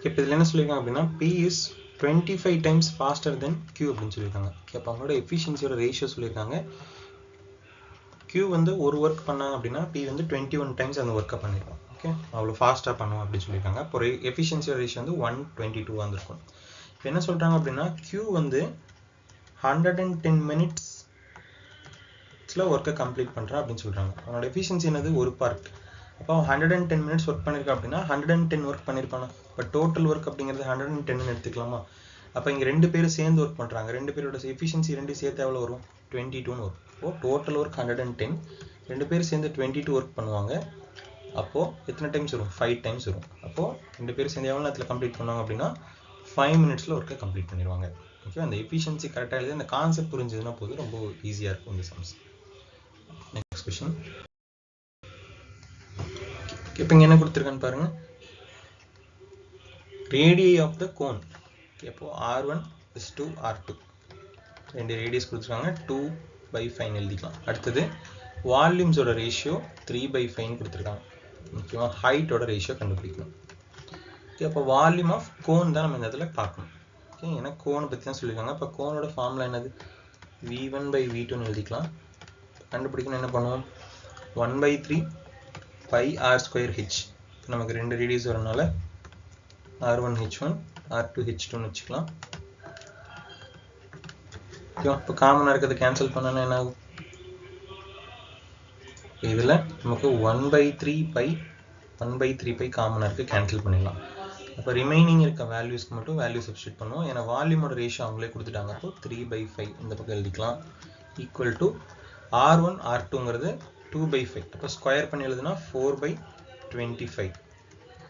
இப்போ இதில் என்ன சொல்லியிருக்காங்க அப்படின்னா P is 25 times faster than Q அப்படின்னு சொல்லியிருக்காங்க. இப்போ அவங்களோட எஃபிஷியன்சியோட ரேஷியோ சொல்லியிருக்காங்க. Q வந்து ஒரு ஒர்க் பண்ணாங்க அப்படின்னா P வந்து 21 டைம்ஸ் அந்த ஒர்க்கை பண்ணியிருக்கோம். ஓகே, அவ்வளோ ஃபாஸ்ட்டாக பண்ணுவோம் அப்படின்னு சொல்லியிருக்காங்க. இப்போ எஃபிஷியன்சியோட ரேஷியோ வந்து 122 வந்திருக்கும். இப்போ என்ன சொல்கிறாங்க அப்படின்னா Q வந்து 110 மினிட்ஸில் ஒர்க்கை கம்ப்ளீட் பண்ணுறா அப்படின்னு சொல்கிறாங்க. அவனோட எஃபிஷியன்சி என்னது? ஒரு பார்ட். அப்போ 110 மினிட்ஸ் ஒர்க் பண்ணியிருக்கா அப்படின்னா 110 ஒர்க் பண்ணியிருப்பானா? இப்போ டோட்டல் ஒர்க் அப்படிங்கிறது 110 எடுத்துக்கலாமா? அப்போ இங்கே 2 பேரும் சேர்ந்து ஒர்க் பண்ணுறாங்க. 2 பேரோட எஃபிஷியன்சி 2 சேர்த்து எவ்வளோ வரும்? 22 வரும். அப்போது டோட்டல் ஒர்க் 110, 2 பேர் சேர்ந்து 22 ஒர்க் பண்ணுவாங்க. அப்போது எத்தனை டைம்ஸ் வரும்? 5 டைம்ஸ் வரும். அப்போது 2 பேர் சேர்ந்து எவ்வளோ நேரத்தில் கம்ப்ளீட் பண்ணுவாங்க அப்படின்னா 5 மினிட்ஸில் ஒர்க்கை கம்ப்ளீட் பண்ணிடுவாங்க. ஓகே, அந்த எஃபிஷியன்சி கரெக்டாக எழுதி அந்த கான்செப்ட் புரிஞ்சதுன்னா போதும், ரொம்ப ஈஸியாக இருக்கும் இந்த சம்ஸ். Next question. இப்போ இங்கே என்ன கொடுத்துருக்கான்னு பாருங்க. Radii of the cone. இப்போ R1 is to R2 ரெண்டு ரேடியஸ் கொடுத்துருக்காங்க. 2/5 எழுதிக்கலாம். அடுத்தது வால்யூம்ஸோட ரேஷியோ 3/5 கொடுத்துருக்காங்க. ஓகேவா? ஹைட்டோட ரேஷியோ கண்டுபிடிக்கணும். ஓகே, அப்போ வால்யூம் ஆஃப் கோன் தான் நம்ம இந்த இடத்துல பார்க்கணும். ஓகே, ஏன்னா கோனை பற்றி தான் சொல்லியிருக்காங்க. இப்போ கோனோட ஃபார்முலா என்னது? V1/V2 எழுதிக்கலாம். கண்டுபிடிக்கணும் என்ன பண்ணுவோம்? 1/3 pi r²h. நமக்கு ரெண்டு ரேடியஸ் வரனால R1H1 R2H2 வச்சுக்கலாம். இப்போ காமனாக இருக்கிறது கேன்சல் பண்ணனா என்ன ஆகும்? இதில் நமக்கு 1/3 pi காமனாக இருக்குது, கேன்சல் பண்ணிடலாம். அப்போ ரிமைனிங் இருக்க வேல்யூஸ்க்கு மட்டும் வேல்யூ சப்ஸ்டியூட் பண்ணுவோம். ஏன்னா வால்யூமோட ரேஷியோ அவங்களே கொடுத்துட்டாங்க. அப்போ 3/5 இந்த பக்கம் எழுதிக்கலாம். Equal to R1 R2ங்கிறது 2/5. அப்போ ஸ்கொயர் பண்ணி எழுதுனா 4/25.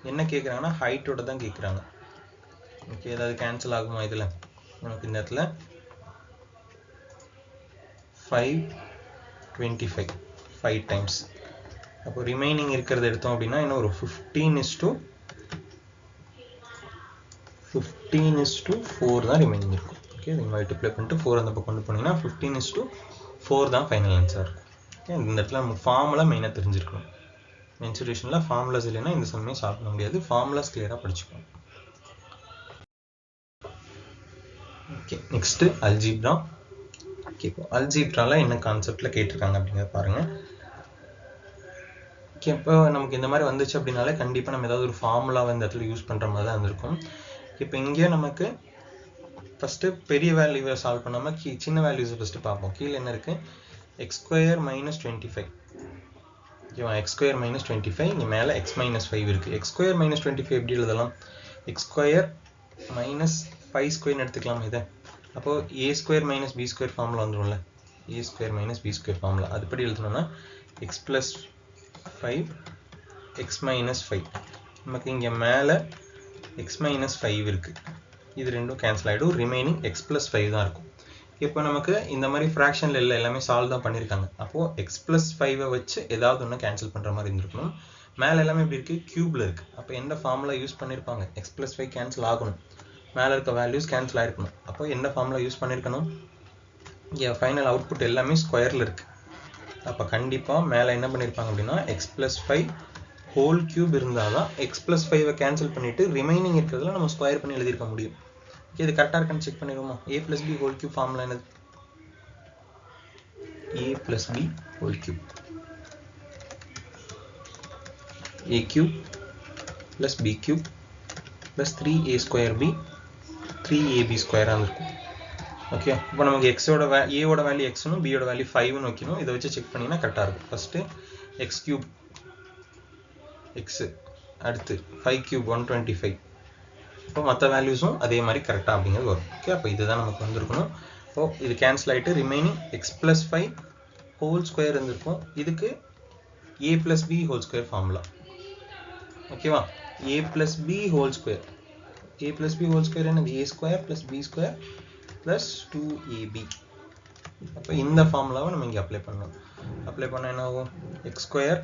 என்ன கேட்குறாங்கன்னா ஹைட்டோட தான் கேட்குறாங்க. ஓகே, ஏதாவது கேன்சல் ஆகுமா? இதில் நமக்கு இந்த இடத்துல 5/25 5 டைம்ஸ். அப்போ ரிமைனிங் இருக்கிறத எடுத்தோம் அப்படின்னா இன்னும் ஒரு 15:4 தான் ரிமைனிங் இருக்கும். ஓகே, நீங்கள் மல்டிப்ளை பண்ணிட்டு 4 அந்த பக்கம் கொண்டு போனீங்கன்னா 15:4 தான் ஃபைனல் ஆன்சர். ஓகே, இந்த இடத்துல நம்ம ஃபார்முலா மெயினாக தெரிஞ்சிருக்கணும். மென்சுரேஷனில் ஃபார்முலாஸ் இல்லைன்னா இந்த சம்மே சால்வ் பண்ண முடியாது. ஃபார்முலாஸ் கிளியராக படிச்சுக்கணும். Okay, next algebra. ஓகே, இப்போ அல்ஜீப்ராவில் என்ன கான்செப்டில் கேட்டிருக்காங்க அப்படிங்கிறத பாருங்கள். ஓகே, இப்போ நமக்கு இந்த மாதிரி வந்துச்சு அப்படின்னாலே கண்டிப்பாக நம்ம ஏதாவது ஒரு ஃபார்முலாவை இந்த இடத்துல யூஸ் பண்ணுற மாதிரி தான் இருந்திருக்கும். இப்போ இங்கே நமக்கு ஃபஸ்ட்டு பெரிய வேல்யூவை சால்வ் பண்ணாமல் சின்ன வேல்யூஸை ஃபஸ்ட்டு பார்ப்போம். கீழே என்ன இருக்குது? x² - 25. ஓகேவா? x² - 25. இங்கே மேலே x - 5 இருக்குது. x² - 25 எப்படி எழுதலாம்? x² - 5² எடுத்துக்கலாம் இதை. அப்போது a² - b² formula வந்துடும்ல. a² - b² formula அதுபடி எழுதணும்னா x + 5 x - 5. நமக்கு இங்கே மேலே x - 5 இருக்குது. இது ரெண்டும் கேன்சல் ஆகிடும். ரிமைனிங் x + 5 தான் இருக்கும். இப்போ நமக்கு இந்த மாதிரி ஃப்ராக்ஷனில் இல்லை, எல்லாமே சால்வ் தான் பண்ணியிருக்காங்க. அப்போது x + 5 வச்சு ஏதாவது ஒன்று கேன்சல் பண்ணுற மாதிரி இருந்திருக்கணும். மேலே எல்லாமே எப்படி இருக்குது? க்யூபில் இருக்குது. அப்போ எந்த ஃபார்முலா யூஸ் பண்ணியிருப்பாங்க? x + 5 கேன்சல் ஆகணும், மேலே இருக்க வேல்யூஸ் கேன்சல் ஆகிருக்கணும். அப்போ எந்த ஃபார்முலா யூஸ் பண்ணியிருக்கணும்? இங்கே ஃபைனல் அவுட்புட் எல்லாமே ஸ்கொயரில் இருக்குது. அப்போ கண்டிப்பாக மேலே என்ன பண்ணியிருப்பாங்க அப்படின்னா x + 5 ஹோல் கியூப் இருந்தால் தான் x + 5 கேன்சல் பண்ணிவிட்டு ரிமைனிங் இருக்கிறதுல நம்ம ஸ்கொயர் பண்ணி எழுதியிருக்க முடியும். இது கரெக்டாக இருக்கான்னு செக் பண்ணிடுவோமா? a + b whole cube formula என்னது? a + b whole cube. a cube plus b cube plus 3a square b 3ab square இருக்கும். ஓகே, இப்போ நமக்கு எக்ஸோட ஏவோட வேல்யூ எக்ஸ்னும் பியோட வேல்யூ 5ன்னு வைக்கணும். இதை வச்சு செக் பண்ணிங்கன்னா கரெக்டாக இருக்கும். ஃபஸ்ட்டு எக்ஸ் கியூப் எக்ஸு, அடுத்து 5 கியூப் 125. இப்போ மற்ற வேல்யூஸும் அதே மாதிரி கரெக்டாக அப்படிங்கிறது வரும். ஓகே, அப்போ இதுதான் நமக்கு வந்திருக்கணும். இப்போ இது கேன்சல் ஆகிட்டு remaining x plus 5 whole square இருந்திருக்கும். இதுக்கு a plus B whole square formula. ஓகேவா, a plus B whole square, a plus B whole square என்னது, a square plus B square plus 2ab. அப்போ இந்த ஃபார்முலாவை நம்ம இங்கே அப்ளை பண்ணணும். அப்ளை பண்ண என்ன ஆகும், X square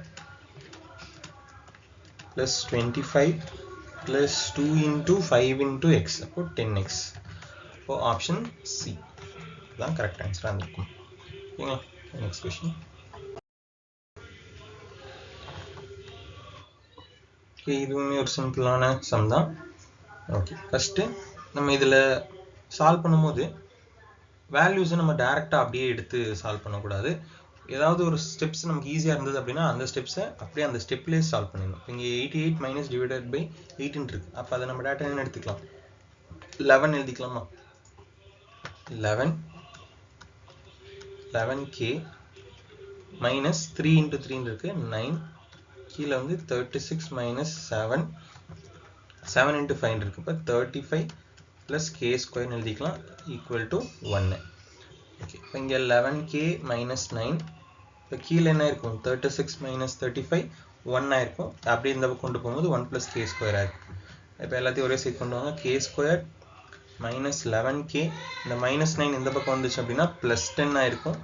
plus 25 plus 2 into 5 into X, அப்போ 10x. அப்போ ஆப்ஷன் சி தான் கரெக்ட் ஆன்சராக இருந்திருக்கும். ஓகேங்களா, நெக்ஸ்ட் கொஸ்டின். ஓகே, இதுவுமே ஒரு சிம்பிளான சம் தான். ஓகே, ஃபஸ்ட்டு நம்ம இதில் சால்வ் பண்ணும்போது வேல்யூஸை நம்ம டேரெக்டாக அப்படியே எடுத்து சால்வ் பண்ணக்கூடாது. ஏதாவது ஒரு ஸ்டெப்ஸ் நமக்கு ஈஸியாக இருந்தது அப்படின்னா அந்த ஸ்டெப்ஸை அப்படியே அந்த ஸ்டெப்லேயே சால்வ் பண்ணிடணும். இங்கே 88 மைனஸ் டிவைடட் பை 18 இருக்கு. அப்போ அதை நம்ம டேட்டா என்ன எடுத்துக்கலாம், 11 எழுதிக்கலாமா. 11k மைனஸ் 3 இன்ட்டு 3 இருக்கு 9, கீழே வந்து 36 மைனஸ் 7 இன்ட்டு 5 இருக்கு. இப்போ 35 ப்ளஸ் கே ஸ்கொயர்னு எழுதிக்கலாம் ஈக்குவல் டு 1. ஓகே, இப்போ இங்கே 11k மைனஸ் 9, இப்போ கீழே என்ன இருக்கும், 36 மைனஸ் 35 1 ஆயிருக்கும். அப்படியே இந்த பக்கம் கொண்டு போகும்போது 1 ப்ளஸ் கே ஸ்கொயர் ஆயிருக்கும். இப்போ எல்லாத்தையும் ஒரே சைட் கொண்டு வாங்க. கே ஸ்கொயர் மைனஸ் 11k, இந்த மைனஸ் 9 இந்த பக்கம் வந்துச்சு அப்படின்னா ப்ளஸ் 10 ஆயிருக்கும்.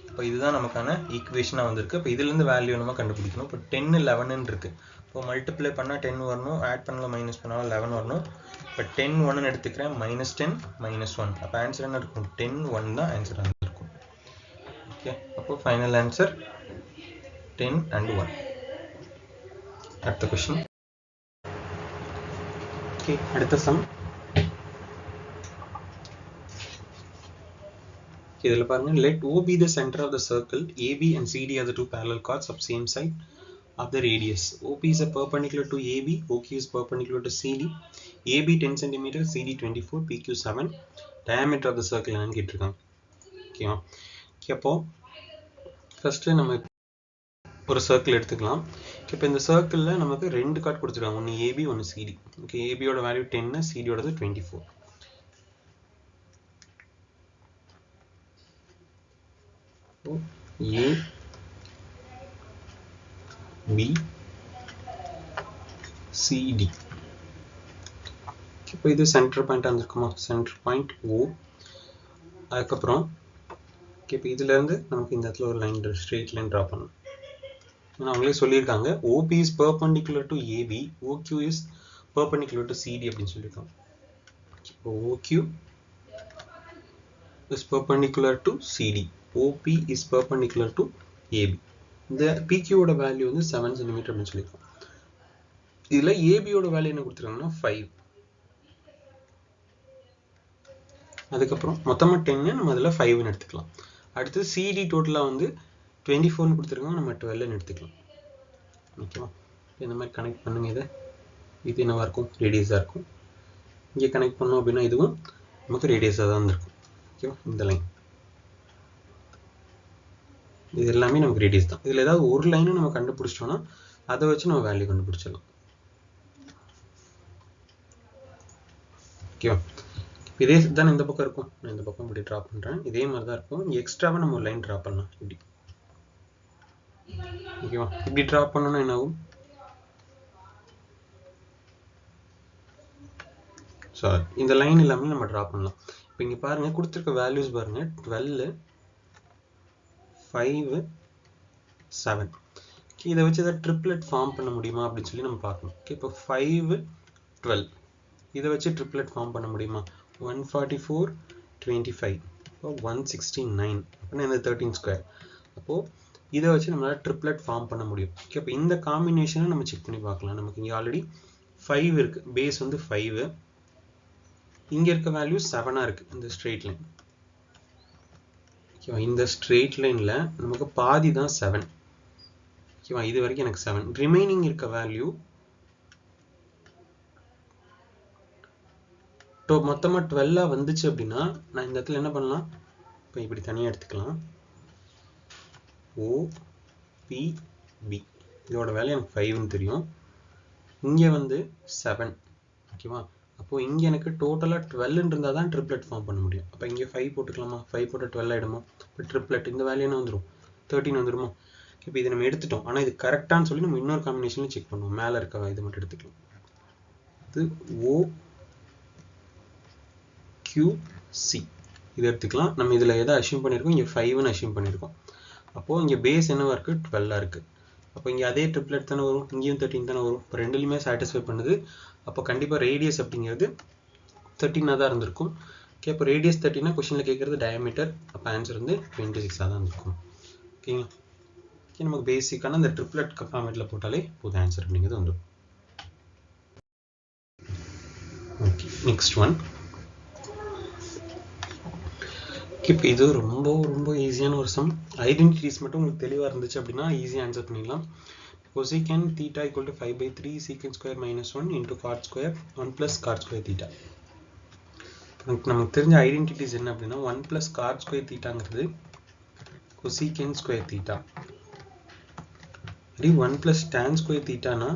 இப்போ இதுதான் நமக்கான ஈக்குவேஷனாக வந்திருக்கு. இப்போ இதுலேருந்து வேல்யூ நம்ம கண்டுபிடிக்கணும். இப்போ 10 11 இருக்கு. இப்போ மல்டிப்ளை பண்ணால் 10 வரணும், ஆட் பண்ணல மைனஸ் பண்ணால் 11 வரணும். இப்போ 10 1 எடுத்துக்கிறேன், மைனஸ் 10 மைனஸ் 1. அப்போ ஆன்சர் என்ன இருக்கும், 10 1 தான் ஆன்சர் இருக்கும். ஓகே, அப்போ ஃபைனல் ஆன்சர் 10 and 1. அடுத்த கொஸ்டின். ஓகே, அடுத்த சம். இதில் பாருங்க, let O be the center of the circle, AB and CD are the two parallel chords of same side of the radius. OP is a perpendicular to AB, OQ is perpendicular to CD. AB 10 cm, CD 24, PQ 7. Diameter of the circle என்னன்னு கேட்டிருக்காங்க. ஓகேவா, அப்போ first நம்ம ஒரு circle எடுத்துக்கலாம். இப்போ இந்த சர்க்கிளில் நமக்கு 2 கார்டு கொடுத்துருக்காங்க, ஒன்று AB ஒன்று CD. ஓகே, ஏபியோட வேல்யூ 10, சிடியோடது 24. A B C D. இப்போ இது சென்டர் பாயிண்ட் வந்துருக்குமா, சென்டர் பாயிண்ட் O. அதுக்கப்புறம் இப்போ இதுல இருந்து நமக்கு இந்த இடத்துல ஒரு லைன், ஸ்ட்ரெயிட் லைன் டிரா பண்ணணும். அவங்களே சொல்லியிருக்காங்க OP is perpendicular to AB, OQ is perpendicular to CD அப்படின்னு சொல்லியிருக்காங்க. இப்போ OQ is perpendicular to CD, OP is perpendicular to AB. இந்த PQ ஓட வேல்யூ வந்து 7 cm அப்படின்னு சொல்லியிருக்கோம். இதுல AB ஓட வேல்யூ என்ன கொடுத்துருக்காங்கன்னா 5. அதுக்கப்புறம் மொத்தமா 10, நம்ம அதில் 5ன்னு எடுத்துக்கலாம். அடுத்து CD டோட்டலாக வந்து 24ன்னு கொடுத்துருக்காங்க, நம்ம 12ன்னு எடுத்துக்கலாம். ஓகேவா, இந்த மாதிரி கனெக்ட் பண்ணுங்க. இது என்னவா இருக்கும், ரேடியஸாக இருக்கும். இங்கே கனெக்ட் பண்ணோம் அப்படின்னா இதுவும் நமக்கு ரேடியஸாக தான் இருக்கும். ஓகேவா, இந்த லைன் இது எல்லாமே நமக்கு ரேடியஸ் தான். இதில் ஏதாவது ஒரு லைனும் நம்ம கண்டுபிடிச்சிட்டோம்னா அதை வச்சு நம்ம வேல்யூ கண்டுபிடிச்சிடலாம். ஓகேவா, இதே தான் இந்த பக்கம் இருக்கும். நான் இந்த பக்கம் இப்படி ட்ரா பண்ணுறேன், இதே மாதிரி தான் இருக்கும். எக்ஸ்ட்ராவாக நம்ம ஒரு லைன் ட்ரா பண்ணலாம் இப்படி. ஓகேவா, இப்படி ட்ரா பண்ணோம்னா என்ன ஆகும், சாரி இந்த லைன் எல்லாமே நம்ம ட்ரா பண்ணலாம். இப்போ இங்கே பாருங்க, கொடுத்துருக்க வேல்யூஸ் பாருங்க, 12 5 7. இதை வச்சு ஏதாவது ட்ரிப்ளெட் ஃபார்ம் பண்ண முடியுமா அப்படின்னு சொல்லி நம்ம பார்க்கணும். ஓகே, இப்போ 5 12 இதை வச்சு ட்ரிப்ளெட் ஃபார்ம் பண்ண முடியுமா, 144 25 169 அப்படின்னா இந்த 13 ஸ்கொயர். அப்போது இதை வச்சு நம்மளால ட்ரிப்ளெட் ஃபார்ம் பண்ண முடியும். ஓகே, இப்போ இந்த காம்பினேஷனை நம்ம செக் பண்ணி பார்க்கலாம். நமக்கு இங்கே ஆல்ரெடி 5 இருக்கு, பேஸ் வந்து 5, இங்கே இருக்க வேல்யூ 7ஆக இருக்கு. இந்த ஸ்ட்ரெயிட் லைன், ஓகேவா, இந்த ஸ்ட்ரெயிட் லைனில் நமக்கு பாதி தான் 7. ஓகேவா? இது வரைக்கும் எனக்கு 7. ரிமைனிங் இருக்க வேல்யூ மொத்தமாக 12 வந்துச்சு அப்படின்னா நான் இந்த இடத்துல என்ன பண்ணலாம்? இப்போ இப்படி தனியாக எடுத்துக்கலாம். OPB இதோட வேல்யூ எனக்கு 5ன்னு தெரியும். இங்கே வந்து 7. ஓகேவா? அப்போது இங்கே எனக்கு டோட்டலாக 12 இருந்தால் தான் ட்ரிப்ளெட் ஃபார்ம் பண்ண முடியும். அப்போ இங்கே 5 போட்டுக்கலாமா? 5 போட்டு 12 ஆகிடுமா? இப்போ ட்ரிப்ளெட் இந்த வேல்யூ என்ன வந்துடும்? 13 வந்துடுமா? இப்போ இதை நம்ம எடுத்துட்டோம். ஆனால் இது கரெக்டானு சொல்லி நம்ம இன்னொரு காம்பினேஷனில் செக் பண்ணுவோம். மேலே இருக்க இது மட்டும் எடுத்துக்கலாம். இது OQC இது எடுத்துக்கலாம். நம்ம இதில் எதை அஷ்யூம் பண்ணியிருக்கோம்? இங்கே 5ன்னு அஷ்யூம் பண்ணியிருக்கோம். அப்போது இங்கே பேஸ் என்னவா இருக்குது? 12 இருக்குது. அப்போ இங்கே அதே ட்ரிப்ளெட் தானே வரும், இங்கேயும் 13 தானே வரும். இப்போ ரெண்டுலையுமே சாட்டிஸ்ஃபை பண்ணுது. அப்போ கண்டிப்பாக ரேடியஸ் அப்படிங்கிறது 13 தான் இருந்திருக்கும். ஓகே, அப்போ ரேடியஸ் 13 கொஸ்டினில் கேட்குறது டயமீட்டர். அப்போ ஆன்சர் வந்து 26 தான் இருக்கும். ஓகேங்களா? ஓகே, நமக்கு பேசிக்கான இந்த ட்ரிப்ளெட் ஃபார்மேட்டில் போட்டாலே போதும் ஆன்சர் அப்படிங்கிறது வந்துடும். Okay, next one. இப்போ இது ரொம்ப ஈஸியான ஒரு சம். ஐடென்டிட்டிஸ் மட்டும் உங்களுக்கு தெளிவாக இருந்துச்சு அப்படின்னா ஈஸியாக ஆன்சர் பண்ணிடலாம். Cosecant theta equal to 5/3 secant square minus 1 into cot square 1 plus cot square theta. நமக்கு தெரிஞ்ச ஐடென்டிட்டிஸ் என்ன அப்படின்னா 1 plus cot square thetaங்கிறது cosecant square theta. அப்படி 1 plus tan square thetaனா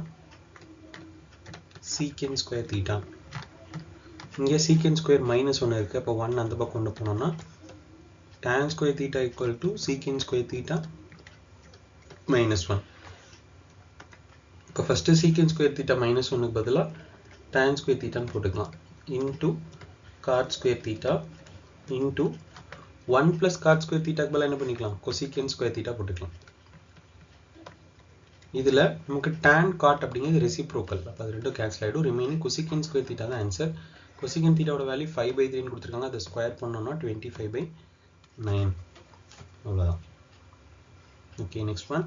secant square theta. இங்கே secant square minus 1 இருக்குது. அப்போ 1 அந்த பக்கம் கொண்டு போனோம்னா tan square theta equal to secant square theta minus 1. இப்போ first secant square theta minus 1க்கு பதிலாக tan square thetaன்னு போட்டுக்கலாம். Into cot square theta into 1 plus cot square thetaக்கு பதிலாக என்ன பண்ணிக்கலாம்? cosecant square theta போட்டுக்கலாம். இதில் நமக்கு tan cot அப்படிங்கிறது ரெசிப்ரோக்கல். அப்போ அது ரெண்டும் கேன்சல் ஆகிடும். ரிமைனிங் cosecant square theta தான் ஆன்சர். cosecant theta ஓட வேல்யூ 5/3ன்னு கொடுத்துருக்காங்க. அதை ஸ்கொயர் பண்ணோம்னா 25/9. அவ்வளோதான். Okay, next one.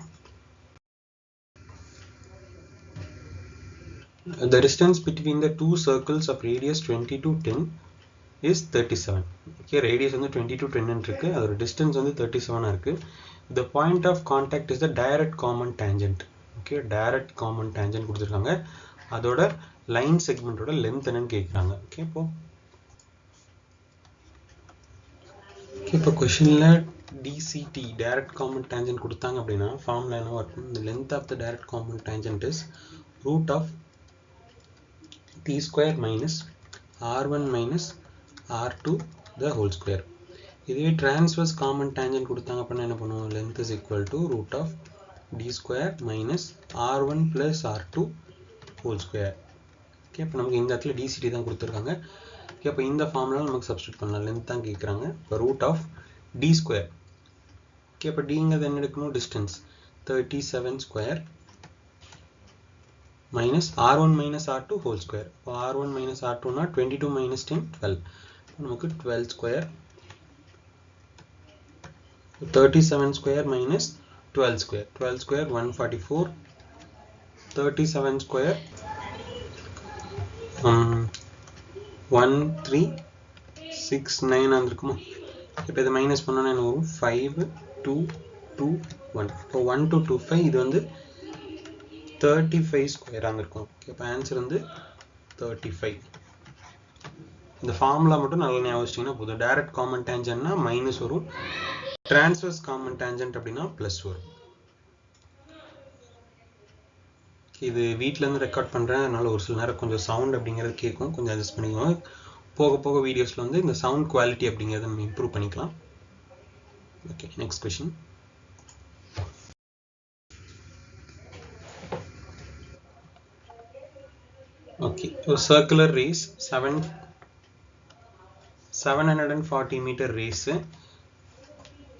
The distance between the two circles of radius 20 to 10 is 37. Okay, radius வந்து 20 to 10 இருக்கு. அதோட distance வந்து 37 இருக்கு. The point of contact is the direct common tangent. Okay, direct common tangent கொடுத்துருக்காங்க. அதோட line செக்மெண்டோட length என்னன்னு கேட்குறாங்க. Okay, இப்போ கொஷினில் DCT direct common tangent கொடுத்தாங்க அப்படின்னா ஃபார்முலா என்ன இருக்கும்? The length of the direct common tangent is root of t square minus r1 minus r2 the whole square. இதுவே transverse common tangent கொடுத்தாங்க அப்படின்னா என்ன பண்ணுவோம்? length is equal to root of d square minus r1 plus r2 whole square. Okay, இப்போ நமக்கு இந்த இடத்துல DCT தான் கொடுத்துருக்காங்க. ஓகே, அப்போ இந்த ஃபார்முலா நமக்கு சப்ஸ்டியூட் பண்ணலாம். லென்த் தான் கேட்குறாங்க. இப்போ root of d square. Okay, அப்போ டிங்கிறது என்ன எடுக்கணும்? Distance 37 square minus r1 minus r2 whole square. இப்போ r1 minus r2 னா 22 minus 10 12. நமக்கு 12 square. 37 square minus 12 square. 12 square 144. 37 square 1369 வந்திருக்குமா? இப்போ இதை மைனஸ் பண்ணோன்னா என்ன வரும்? 5 2 2 1. இப்போ 1 2 2 5 இது வந்து 35 ஸ்கொயராக இருக்கும். ஓகே, இப்போ ஆன்சர் வந்து 35. இந்த ஃபார்முலா மட்டும் நல்லா ஞாபகம் வச்சிட்டிங்கன்னா போதும். டைரக்ட் காமன் டேஞ்சன்ட்னா மைனஸ் வரும், டிரான்ஸ்வர்ஸ் காமன் டேஞ்சன்ட் அப்படின்னா ப்ளஸ் வரும். இது வீட்டிலேருந்து ரெக்கார்ட் பண்ணுறேன், அதனால் ஒரு சில நேரம் கொஞ்சம் சவுண்ட் அப்படிங்கிறது கேட்கும், கொஞ்சம் அட்ஜஸ்ட் பண்ணிக்கோங்க. போக போக வீடியோஸில் வந்து இந்த சவுண்ட் குவாலிட்டி அப்படிங்கிறத நம்ம இம்ப்ரூவ் பண்ணிக்கலாம். Okay, next question. ஓகே, ஒரு சர்க்குலர் ரேஸ் 740 மீட்டர் ரேஸு.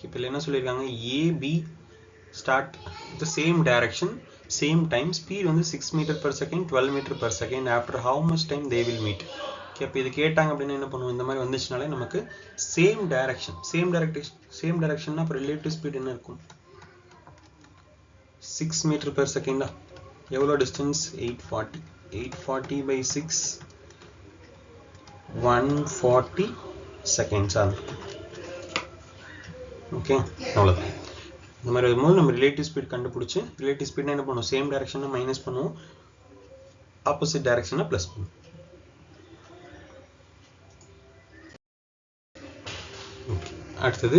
இப்போ என்ன சொல்லியிருக்காங்க? AB start the same direction same time, speed வந்து 6 metre per second 12 metre per second. After how much time they will meet. Okay, அப்போ இது கேட்டாங்க அப்படின்னா என்ன பண்ணுவோம்? இந்த மாதிரி வந்துச்சுனாலே நமக்கு சேம் டைரக்ஷன்னா இப்போ ரிலேட்டிவ் ஸ்பீட் என்ன இருக்கும்? 6 மீட்டர் per second. எவ்வளோ டிஸ்டன்ஸ்? 840. 840 by 6 140 seconds. ஓகே, அவ்வளோதான். இந்த மாதிரி வரும்போது நம்ம ரிலேட்டிவ் ஸ்பீட் கண்டுபிடிச்சி ரிலேட்டிவ் ஸ்பீட்னா என்ன பண்ணுவோம், சேம் டைரக்ஷனை மைனஸ் பண்ணுவோம், ஆப்போசிட் டைரக்ஷனை ப்ளஸ் பண்ணுவோம். ஓகே, அடுத்தது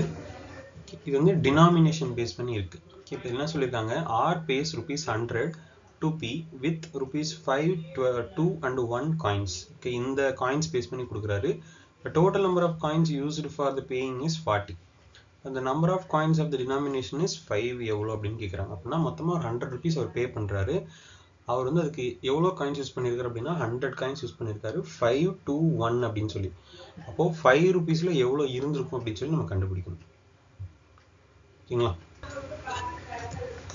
இது வந்து டினாமினேஷன் பேஸ் பண்ணி இருக்கு. இப்போ என்ன சொல்லியிருக்காங்க, R pays ₹100 to P with ₹5, 2 and 1 coins. Okay, இந்த காயின்ஸ் பேஸ் பண்ணி கொடுக்குறாரு. The total number of coins used for the paying is 40. The number of coins of the denomination is 5 எவ்வளோ அப்படின்னு கேட்குறாங்க. அப்படின்னா மொத்தமாக ₹100 அவர் பே பண்ணுறாரு. அவர் வந்து அதுக்கு எவ்வளோ காயின்ஸ் யூஸ் பண்ணியிருக்காரு அப்படின்னா 100 காயின்ஸ் யூஸ் பண்ணியிருக்காரு, 5, 2, 1 அப்படின்னு சொல்லி. அப்போது ₹5 எவ்வளோ இருந்திருக்கும் அப்படின்னு சொல்லி நம்ம கண்டுபிடிக்கணும். ஓகேங்களா?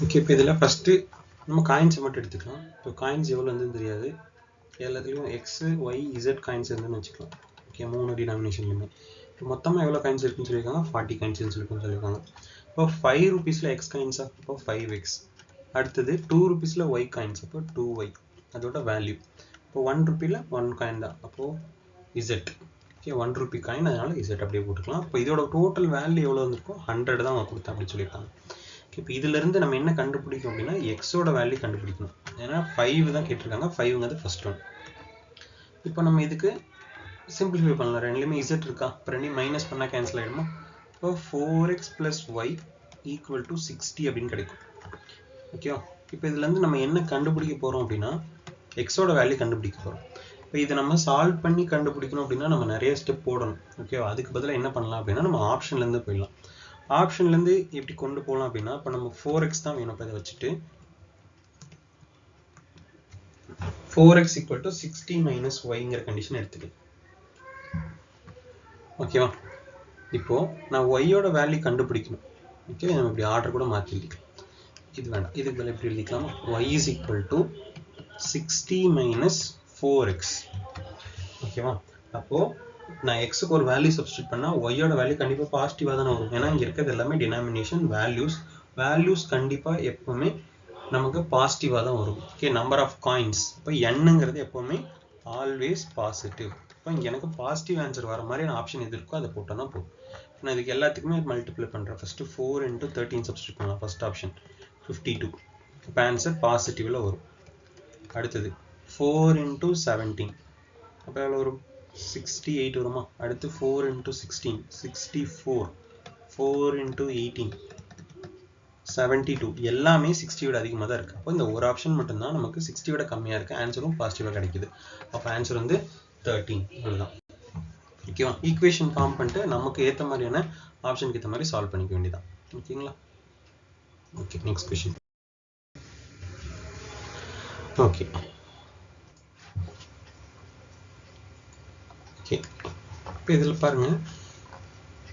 ஓகே, இப்போ இதில் ஃபஸ்ட்டு நம்ம காயின்ஸை மட்டும் எடுத்துக்கலாம். இப்போ காயின்ஸ் எவ்வளோ வந்துன்னு தெரியாது, எல்லாத்துலேயும் எக்ஸு ஒய் இசட் காயின்ஸ் இருந்துன்னு வச்சுக்கலாம். ஓகே, 3 டினாமினேஷன்லையுமே. இப்போ மொத்தமாக எவ்வளோ காயின்ஸ் இருக்குன்னு சொல்லியிருக்காங்க, 40 காயின்ஸ்னு சொல்லியிருக்காங்க. இப்போ ₹5 எக்ஸ் காயின்ஸா, அப்போ 5x. அடுத்தது ₹2 ஒய் காயின்ஸ், அப்போ 2y அதோட வேல்யூ. இப்போ ₹1 1 காயின் தான், அப்போது இசட். ஓகே, ₹1 காயின், அதனால இசட் அப்படியே போட்டுக்கலாம். இப்போ இதோட டோட்டல் வேல்யூ எவ்வளோ வந்திருக்கும், 100 தான் அவங்க கொடுத்தேன் அப்படின்னு சொல்லியிருக்காங்க. இப்போ இதிலிருந்து நம்ம என்ன கண்டுபிடிக்கும் அப்படின்னா எக்ஸோட வேல்யூ கண்டுபிடிக்கணும். ஏன்னா 5 தான் கேட்டிருக்காங்க, 5ங்கிறது ஃபர்ஸ்ட் ஒன். இப்போ நம்ம இதுக்கு சிம்பிளிஃபை பண்ணலாம், ரெண்டுலேயுமே இசட் இருக்கா, இப்போ ரெண்டையும் மைனஸ் பண்ணால் கேன்சல் ஆகிடுமா. இப்போ 4x + y = 60 அப்படின்னு கிடைக்கும். ஓகேவா? இப்போ இதுலேருந்து நம்ம என்ன கண்டுபிடிக்க போகிறோம் அப்படின்னா எக்ஸோட வேல்யூ கண்டுபிடிக்க போகிறோம். இப்போ இதை நம்ம சால்வ் பண்ணி கண்டுபிடிக்கணும் அப்படின்னா நம்ம நிறைய ஸ்டெப் போடணும். ஓகேவா? அதுக்கு பதிலாக என்ன பண்ணலாம் அப்படின்னா நம்ம ஆப்ஷன்லேருந்து போயிடலாம். ஆப்ஷன்லேருந்து எப்படி கொண்டு போகலாம் அப்படின்னா, இப்போ நம்ம 4x தான் வேணும். இப்போ இதை வச்சுட்டு 4x = 60 - yங்கிற கண்டிஷன் எடுத்துக்கலாம். ஓகேவா? இப்போ நான் ஒய்யோட வேல்யூ கண்டுபிடிக்கணும். ஓகே, நம்ம இப்படி ஆர்டர் கூட மாற்றி எழுதிக்கலாம். இது வேண்டாம், இதுக்கு பதில் எப்படி எழுதிக்கலாம், y = 60 - 4x. ஓகேவா? அப்போது நான் எக்ஸுக்கு ஒரு வேல்யூ சப்ஸ்டியூட் பண்ணால் ஒய்யோட வேல்யூ கண்டிப்பாக பாசிட்டிவாக தானே வரும். ஏன்னா இங்கே இருக்கிறது எல்லாமே டினாமினேஷன் வேல்யூஸ் கண்டிப்பாக எப்போவுமே நமக்கு பாசிட்டிவாக தான் வரும். ஓகே, நம்பர் ஆஃப் காயின்ஸ், இப்போ என்னங்கிறது எப்போவுமே ஆல்வேஸ் பாசிட்டிவ். இப்போ இங்கே எனக்கு பாசிட்டிவ் ஆன்சர் வர மாதிரி நான் ஆப்ஷன் எது இருக்கோ அதை போட்டோன்னா போதும். நான் இதுக்கு எல்லாத்துக்குமே மல்டிப்ளை பண்ணுறேன். ஃபஸ்ட்டு 4 × 13 சப்ஸ்டியூட் பண்ணலாம். First option 52. இப்போ ஆன்சர் பாசிட்டிவில் வரும். அடுத்தது 4 × 17, அப்போ எவ்வளோ வரும், 68 வருமா. அடுத்து 4 × 16, 64. 4 × 18, 72. எல்லாமே 60 விட அதிகமாக தான் இருக்குது. அப்போ இந்த ஒரு ஆப்ஷன் மட்டும்தான் நமக்கு 60 விட கம்மியாக இருக்குது, ஆன்சரும் பாசிட்டிவாக கிடைக்குது. அப்போ ஆன்சர் வந்து 13. இவ்வளோதான். ஓகேவா? ஈக்குவேஷன் ஃபார்ம் பண்ணிட்டு நமக்கு ஏற்ற மாதிரியான ஆப்ஷனுக்கு ஏற்ற மாதிரி சால்வ் பண்ணிக்க வேண்டியதான். ஓகேங்களா? Okay, next question. Okay okay இப்போ இதில் பாருங்கள்,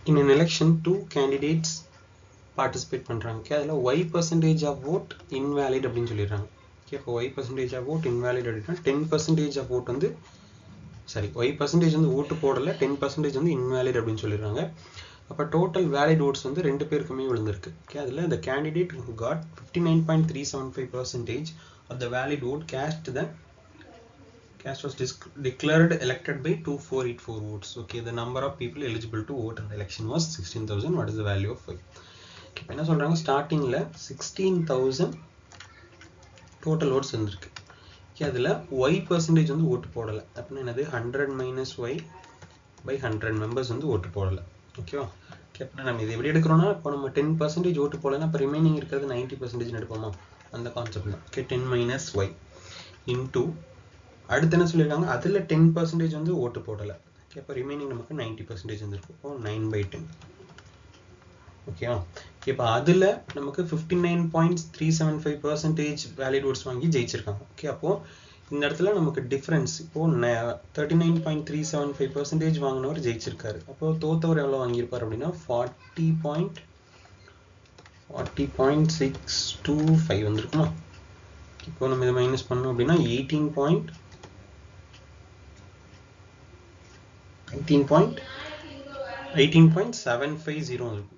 in an election 2 candidates participate பண்ணுறாங்க. ஓகே, அதில் y% ஆஃப் vote invalid அப்படின்னு சொல்லிடுறாங்க. ஓகே, இப்போ y% ஆஃப் vote invalid அப்படின்னா 10% ஆஃப் vote வந்து y% வந்து ஓட்டு போடலை, 10% வந்து invalid அப்படின்னு சொல்லிடுறாங்க. அப்போ டோட்டல் வேலிட் ஓட்ஸ் வந்து 2 பேருக்குமே விழுந்திருக்கு. ஓகே, அதில் the candidate who got 59.375% of the valid vote cast was declared elected by 2484 votes. Okay, the number of people eligible to vote in the election was 16,000. What is the value of y? இப்போ என்ன சொல்கிறாங்க, ஸ்டார்டிங்கில் 16,000 total oats வந்துருக்கு. Okay, அதில் y% வந்து ஓட்டு போடலை. அப்படின்னா என்னது, 100 - y by 100 மெம்பர்ஸ் வந்து ஓட்டு போடலை. ஓகேவா? ஓகே, அப்படின்னா நம்ம இது எப்படி எடுக்கிறோன்னா, இப்போ நம்ம 10% ஓட்டு போடலைன்னா இப்போ ரிமைனிங் இருக்கிறது 90% எடுப்போமா, அந்த கான்செப்ட் தான். ஓகே, 10 - y இன்டூ அடுத்து என்ன சொல்லியிருக்காங்க, அதில் 10% வந்து ஓட்டு போடலை. ஓகே, அப்போ ரிமைனிங் நமக்கு 90% வந்துருக்கும். இப்போ 9/10. ஓகேவா? இப்போ அதில் நமக்கு 59.375% வேலிட் ஓட்ஸ் வாங்கி ஜெயிச்சிருக்காங்க. ஓகே, அப்போது இந்த இடத்துல நமக்கு டிஃப்ரென்ஸ், இப்போது 39.375% வாங்கினவர் ஜெயிச்சிருக்காரு. அப்போது தோத்தவர் எவ்வளோ வாங்கியிருப்பார் அப்படின்னா 40.625 வந்துருக்குமா. இப்போ நம்ம இதை மைனஸ் பண்ணோம் அப்படின்னா 18.750 இருக்கும்.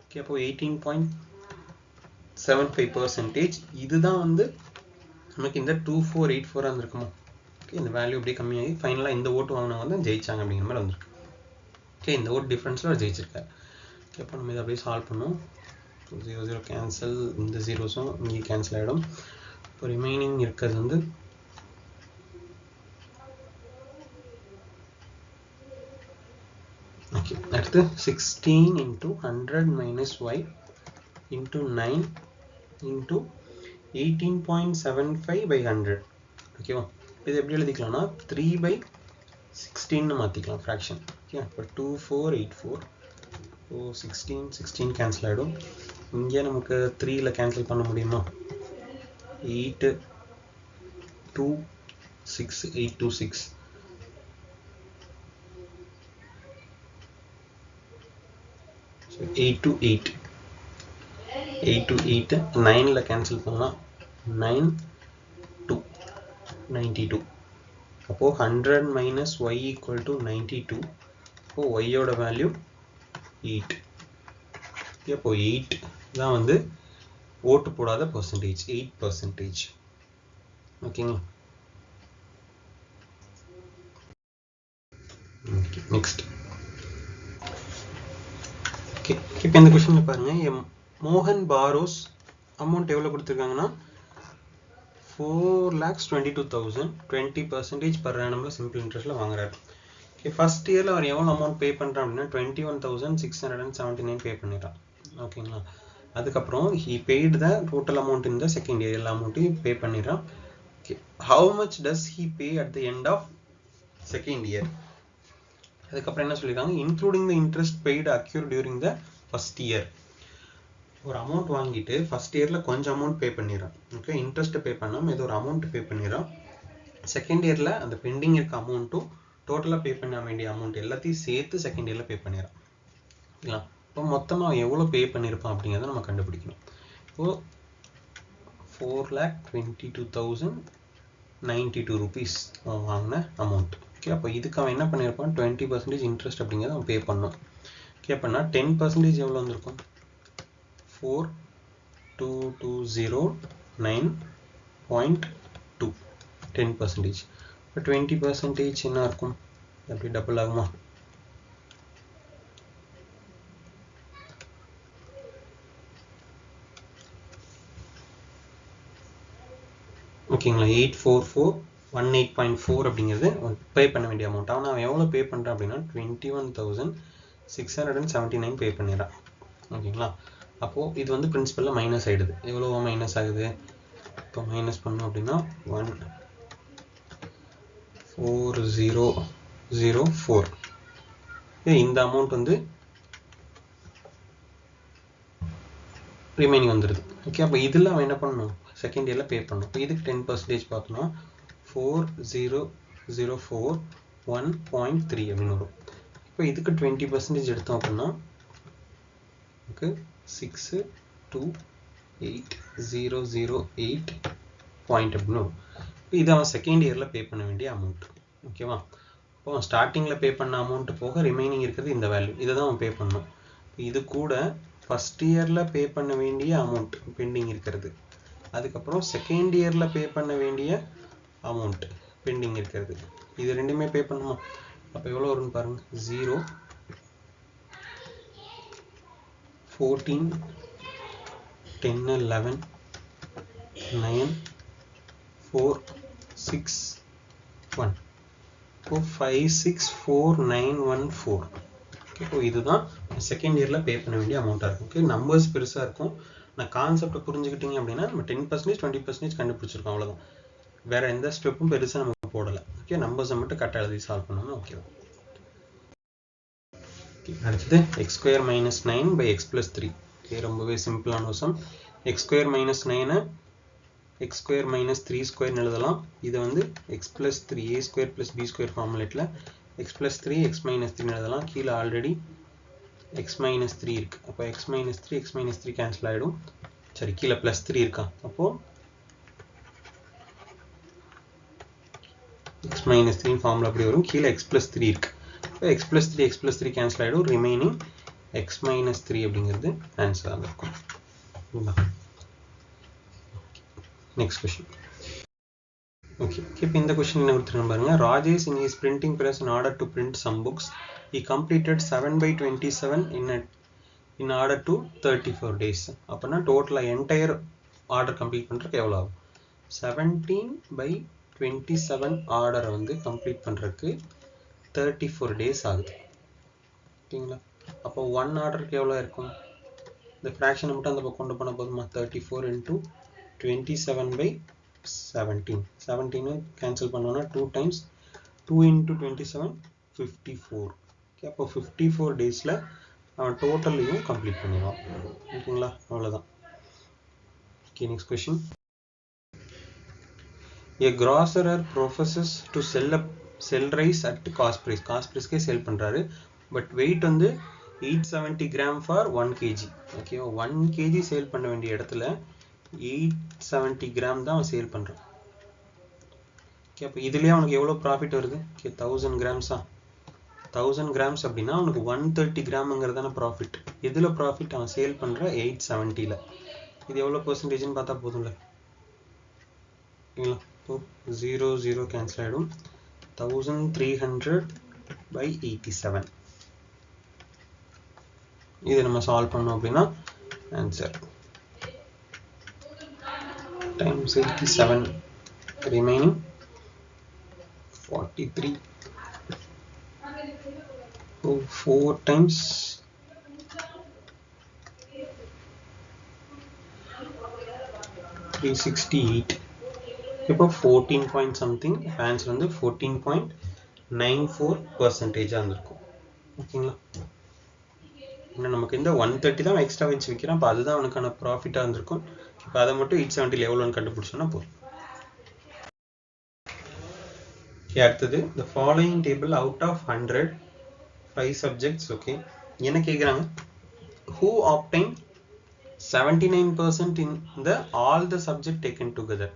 ஓகே, அப்போ 18.75%. இதுதான் வந்து நமக்கு இந்த 2484 இருந்திருக்குமா. ஓகே, இந்த வேல்யூ அப்படியே கம்மியாகி ஃபைனலாக இந்த ஓட்டு வாங்கினவங்க தான் ஜெயிச்சாங்க அப்படிங்கிற மாதிரி வந்திருக்கு. ஓகே, இந்த ஓட்டு டிஃப்ரென்ஸில் ஜெயிச்சிருக்காரு. ஓகே, அப்போ நம்ம இதை அப்படியே சால்வ் பண்ணோம். 0 0 கேன்சல், இந்த ஜீரோஸும் இங்கே கேன்சல் ஆகிடும். இப்போ ரிமைனிங் இருக்கிறது வந்து ஓகே. அடுத்து 16 into 100 minus y into 9 into 18.75 by 100. ஓகேவா? இது எப்படி எழுதிக்கலாம்னா 3 by 16 மாற்றிக்கலாம் ஃப்ராக்ஷன். ஓகே, இப்போ 2484. ஸோ 16 கேன்சல் ஆகிடும். இங்கே நமக்கு 3ல் கேன்சல் பண்ண முடியுமா? 8 2 6 8 2 6. ஸோ 8 to 8 8 to 8 9ல் கேன்சல் பண்ணலாம். 9 2 92. அப்போது 100 minus y equal to 92. அப்போது y-ஓட வேல்யூ 8. அப்போ 8 தான் வந்து ஓட்டு போடாத பர்சன்டேஜ், 8%. ஓகேங்களா? Okay, next. ஓகே, இப்போ இந்த கொஸ்டின் பாருங்க. மோகன் பாரோஸ் அமௌண்ட் எவ்வளோ கொடுத்துருக்காங்கன்னா 4,22,000, 20% per annumல சிம்பிள் இன்ட்ரெஸ்ட்டில் வாங்குறாரு. ஓகே, ஃபர்ஸ்ட் இயரில் அவர் எவ்வளோ அமௌண்ட் பே பண்ணுறான் அப்படின்னா 21,679 பே பண்ணிடுறான். ஓகேங்களா? அதுக்கப்புறம் he paid the total amount in the second year. எல்லா அமௌண்ட்டையும் பே பண்ணிடுறான். Okay, how much does he pay at the end of second year? அதுக்கப்புறம் என்ன சொல்லியிருக்காங்க? including the interest paid accrued during the first year. ஒரு அமௌண்ட் வாங்கிட்டு first இயரில் கொஞ்சம் amount pay பண்ணிடுறான். ஓகே, இன்ட்ரெஸ்ட்டு பே பண்ணாமல் ஏதோ ஒரு அமௌண்ட் பே பண்ணிடுறான். செகண்ட் இயரில் அந்த பெண்டிங் இருக்க அமௌண்ட்டும் டோட்டலாக பே பண்ண வேண்டிய அமௌண்ட் எல்லாத்தையும் சேர்த்து செகண்ட் இயரில் பே பண்ணிடுறான். ஓகேங்களா? இப்போ மொத்தமாக எவ்வளோ பே பண்ணியிருப்பான் அப்படிங்கிறத நம்ம கண்டுபிடிக்கணும். இப்போது 4,22,092 rupees வாங்கின அமௌண்ட். ஓகே, அப்போ இதுக்கு அவன் என்ன பண்ணியிருப்பான்? 20% இன்ட்ரெஸ்ட் அப்படிங்கிறத அவன் பே பண்ணோம். ஓகே, அப்படின்னா 10% எவ்வளோ வந்திருக்கும்? 4209.2, 10%. இப்போ 20% என்ன இருக்கும்? அப்படி டபுள் ஆகுமா? ஓகேங்களா? 84418.4 அப்படிங்கிறது பே பண்ண வேண்டிய அமௌண்ட். ஆனால் அவன் எவ்வளோ பே பண்ணுறான் அப்படின்னா 21,679 பே பண்ணிடுறான். ஓகேங்களா? அப்போது இது வந்து பிரின்சிபலில் மைனஸ் ஆகிடுது. எவ்வளோ மைனஸ் ஆகுது? இப்போ மைனஸ் பண்ணோம் அப்படின்னா 14004. இந்த அமௌண்ட் வந்து ரிமைனிங் வந்துடுது. ஓகே, அப்போ இதில் அவன் என்ன பண்ணணும்? செகண்ட் இயரில் பே பண்ணணும். இப்போ இதுக்கு 10% பார்த்தோம்னா 4004.1.3 அப்படின்னு வரும். இப்போ இதுக்கு 20% எடுத்தோம் அப்படின்னா ஓகே 628,008 பாயிண்ட் அப்படின்னு வரும். இது அவன் செகண்ட் இயரில் பே பண்ண வேண்டிய அமௌண்ட். ஓகேவா? இப்போ அவன் ஸ்டார்டிங்கில் பே பண்ண அமௌண்ட் போக ரிமைனிங் இருக்கிறது இந்த வேல்யூ, இதை தான் அவன் பே பண்ணணும். இது கூட ஃபர்ஸ்ட் இயரில் பே பண்ண வேண்டிய அமௌண்ட் பெண்டிங் இருக்கிறது, அதுக்கப்புறம் செகண்ட் இயரில் பே பண்ண வேண்டிய அமௌண்ட் பெண்டிங் இருக்கிறது, இது ரெண்டுமே பே பண்ணுமா? அப்போ எவ்வளோ வரும்னு பாருங்கள். 0 14 10 11 9 4 6 1 564914. ஓகே, இதுதான் செகண்ட் இயரில் பே பண்ண வேண்டிய அமௌண்ட்டாக இருக்கும். ஓகே, நம்பர்ஸ் பெருசாக இருக்கும். நான் கான்செப்டை புரிஞ்சுக்கிட்டீங்க அப்படின்னா நம்ம 10% 20% கண்டுபிடிச்சிருக்கோம், அவ்வளோதான். வேற எந்த ஸ்டெப்பும் பெருசாக நம்ம போடலை. ஓகே, நம்பர்ஸை மட்டும் கரெக்டாக எழுதி சால்வ் பண்ணணும். ஓகே, அடுத்தது x² - 9 by x + 3. ஓகே, ரொம்பவே சிம்பிளான விஷயம். x² - 9 x² - 3² எழுதலாம். இது வந்து x + 3 a² + b² ஃபார்முலேட்டில் x + 3 x - 3 எழுதலாம். கீழே ஆல்ரெடி x - 3 இருக்கு. அப்போ x - 3 x - 3 கேன்சல் ஆகிடும். சரி, கீழே +3 இருக்கா? அப்போது x - 3 ஃபார்முலா அப்படி வரும். கீழே x + 3 இருக்கு. இப்போ x + 3 x + 3 கேன்சல் ஆகிடும். ரிமைனிங் x - 3 அப்படிங்கிறது ஆன்சராக இருக்கும். Next question. ஓகே, இப்போ இந்த கொஸ்டின் என்ன கொடுத்துருக்காங்க பாருங்க. Rajesh in his printing press in order to print some books he completed 7/27 in a in order to 34 days. அப்பனா டோட்டலா என்டையர் ஆர்டர் கம்ப்ளீட் பண்றதுக்கு எவ்வளவு ஆகும்? 17/27 ஆர்டரை வந்து கம்ப்ளீட் பண்றதுக்கு 34 days ஆகுது. ஓகேங்களா? அப்போ 1 ஆர்டருக்கு எவ்வளவு இருக்கும்? இந்த ஃபிராக்ஷனை மட்டும் அந்த பக்கம் கொண்டு போனா போதுமா? 34 into 27/17. 17 கேன்சல் பண்ணோம்னா 2 times 2 into 27 54. ஓகே, அப்போ 54 daysல அவன் டோட்டலையும் கம்ப்ளீட் பண்ணிடுவான். ஓகேங்களா? அவ்வளவுதான். Okay, next question. A grocer professes to sell rice at cost price. Cost price sell பண்றாரு. But weight வந்து 870 gram for 1 kg. Okay, 1 kg sale பண்ண வேண்டிய இடத்துல 870 gram தான் அவன் சேல் பண்றான். ஓகே, அப்போ இதுலயே அவனுக்கு எவ்வளவு ப்ராஃபிட் வருது? ஓகே, 1000 grams 1000 grams அப்படின்னா அவனுக்கு 130 gramங்கிறதான ப்ராஃபிட். எதுல ப்ராஃபிட்? அவன் சேல் பண்ற 870ல. இது எவ்வளவு பெர்சன்டேஜ்னு பார்த்தா போதும்ல. ஓகேங்களா? 0 0 கேன்சல் ஆயிடும். 1300/87. இதை நம்ம சால்வ் பண்ணோம் அப்படின்னா answer times 87 remaining 43. So 4 times 368. இப்போ 14 point something, ஆன்சர் வந்து 14.94% இருந்திருக்கும். ஓகேங்களா? இன்னும் நமக்கு இந்த 130 தான் எக்ஸ்ட்ரா வச்சு விற்கிறான். அப்போ அதுதான் அவனுக்கான ப்ராஃபிட்டாக இருந்திருக்கும். இப்போ அதை மட்டும் 870 எவ்வளோன்னு கண்டுபிடிச்சோன்னா போதும். அடுத்தது, the following table out of 100 5 subjects. Okay, என்ன கேட்குறாங்க? Who obtained 79% in the all the subject taken together.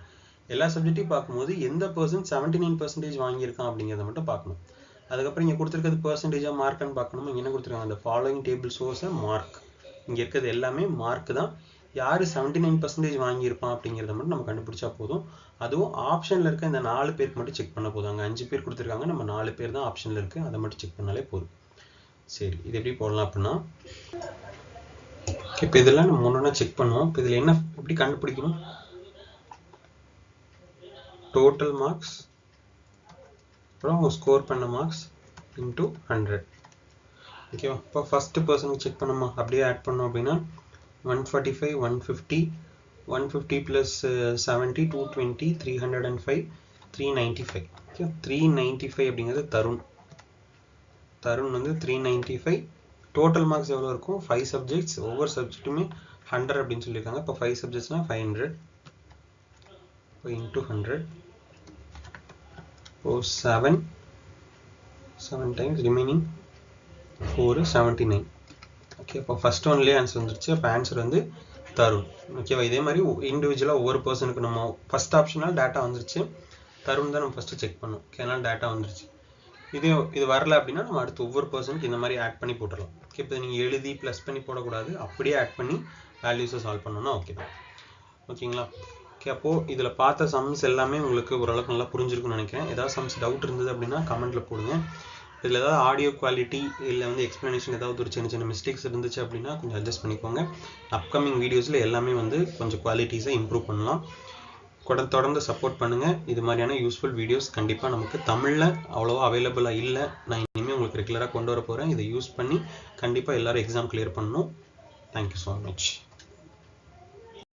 எல்லா சப்ஜெக்டையும் பார்க்கும்போது எந்த பர்சன்ட் 79% வாங்கியிருக்கான் அப்படிங்கிறத மட்டும் பார்க்கணும். அதுக்கப்புறம் இங்கே கொடுத்துருக்கிறது பர்சன்டேஜாக மார்க்குன்னு பார்க்கணும். இங்கே என்ன கொடுத்துருக்காங்க? அந்த ஃபாலோயிங் டேபிள் ஷோஸ் மார்க். இங்கே இருக்கிறது எல்லாமே மார்க் தான். யார் 79% வாங்கியிருப்பான் அப்படிங்கிறத மட்டும் நம்ம கண்டுபிடிச்சா போதும். அதுவும் ஆப்ஷனில் இருக்க இந்த 4 பேருக்கு மட்டும் செக் பண்ண போதும். அங்கே 5 பேர் கொடுத்துருக்காங்க, நம்ம 4 பேர் தான் ஆப்ஷனில் இருக்குது. அதை மட்டும் செக் பண்ணாலே போதும். சரி, இது எப்படி போடலாம் அப்படின்னா, இப்போ இதெல்லாம் நம்ம ஒன்றா செக் பண்ணுவோம். இப்போ இதில் என்ன எப்படி கண்டுபிடிக்கணும்? டோட்டல் மார்க்ஸ் அப்புறம் ஸ்கோர் பண்ண மார்க்ஸ் இன்டூ 100. ஓகேவா? இப்போ ஃபர்ஸ்ட் பர்சனுக்கு செக் பண்ணுமா? அப்படியே ஆட் பண்ணோம் அப்படின்னா 145 150 150 + 70 220 305 395. ஓகே, 395 அப்படிங்கிறது தருண் வந்து 395. டோட்டல் மார்க்ஸ் எவ்வளோ இருக்கும்? 5 சப்ஜெக்ட்ஸ், ஒவ்வொரு சப்ஜெக்ட்டுமே 100 அப்படின்னு சொல்லியிருக்காங்க. இப்போ 5 சப்ஜெக்ட்ஸ்னா 500 into 100. So 7 times remaining 4 79. Okay, அப்போ ஃபர்ஸ்ட் ஒன்லேயே ஆன்சர் வந்துருச்சு. அப்போ ஆன்சர் வந்து தருண். ஓகேவா? இதே மாதிரி இண்டிவிஜுவலாக ஒவ்வொரு பர்சனுக்கு நம்ம ஃபர்ஸ்ட் ஆப்ஷனால் டேட்டா வந்துருச்சு. தருண் தான் நம்ம ஃபர்ஸ்ட் செக் பண்ணோம். ஓகே, அதனால டேட்டா வந்துருச்சு. இது வரல அப்படின்னா நம்ம அடுத்து ஒவ்வொரு பர்சனுக்கு இந்த மாதிரி ஆட் பண்ணி போட்டுடலாம். ஓகே, இப்போ நீங்கள் எழுதி ப்ளஸ் பண்ணி போடக்கூடாது, அப்படியே ஆட் பண்ணி வேல்யூஸை சால்வ் பண்ணணும்னா ஓகே தான். ஓகேங்களா? ஓகே, அப்போது இதில் பார்த்த சம்ஸ் எல்லாமே உங்களுக்கு ஓரளவுக்கு நல்லா புரிஞ்சிருக்குன்னு நினைக்கிறேன். ஏதாவது சம்ஸ் டவுட் இருந்தது அப்படின்னா கமெண்ட்டில் போடுங்க. இதில் ஏதாவது ஆடியோ குவாலிட்டி இல்லை வந்து எக்ஸ்ப்ளனேஷன் ஏதாவது ஒரு சின்ன சின்ன மிஸ்டேக்ஸ் இருந்துச்சு அப்படின்னா கொஞ்சம் அட்ஜஸ்ட் பண்ணிக்கோங்க. அப்கமிங் வீடியோஸில் எல்லாமே வந்து கொஞ்சம் குவாலிட்டிஸை இம்ப்ரூவ் பண்ணலாம். தொடர்ந்து சப்போர்ட் பண்ணுங்கள். இது மாதிரியான யூஸ்ஃபுல் வீடியோஸ் கண்டிப்பாக நமக்கு தமிழில் அவ்வளோவா அவைலபிளாக இல்லை. நான் இனிமேல் உங்களுக்கு ரெகுலராக கொண்டு வர போகிறேன். இதை யூஸ் பண்ணி கண்டிப்பாக எல்லோரும் எக்ஸாம் கிளியர் பண்ணணும். Thank you so much.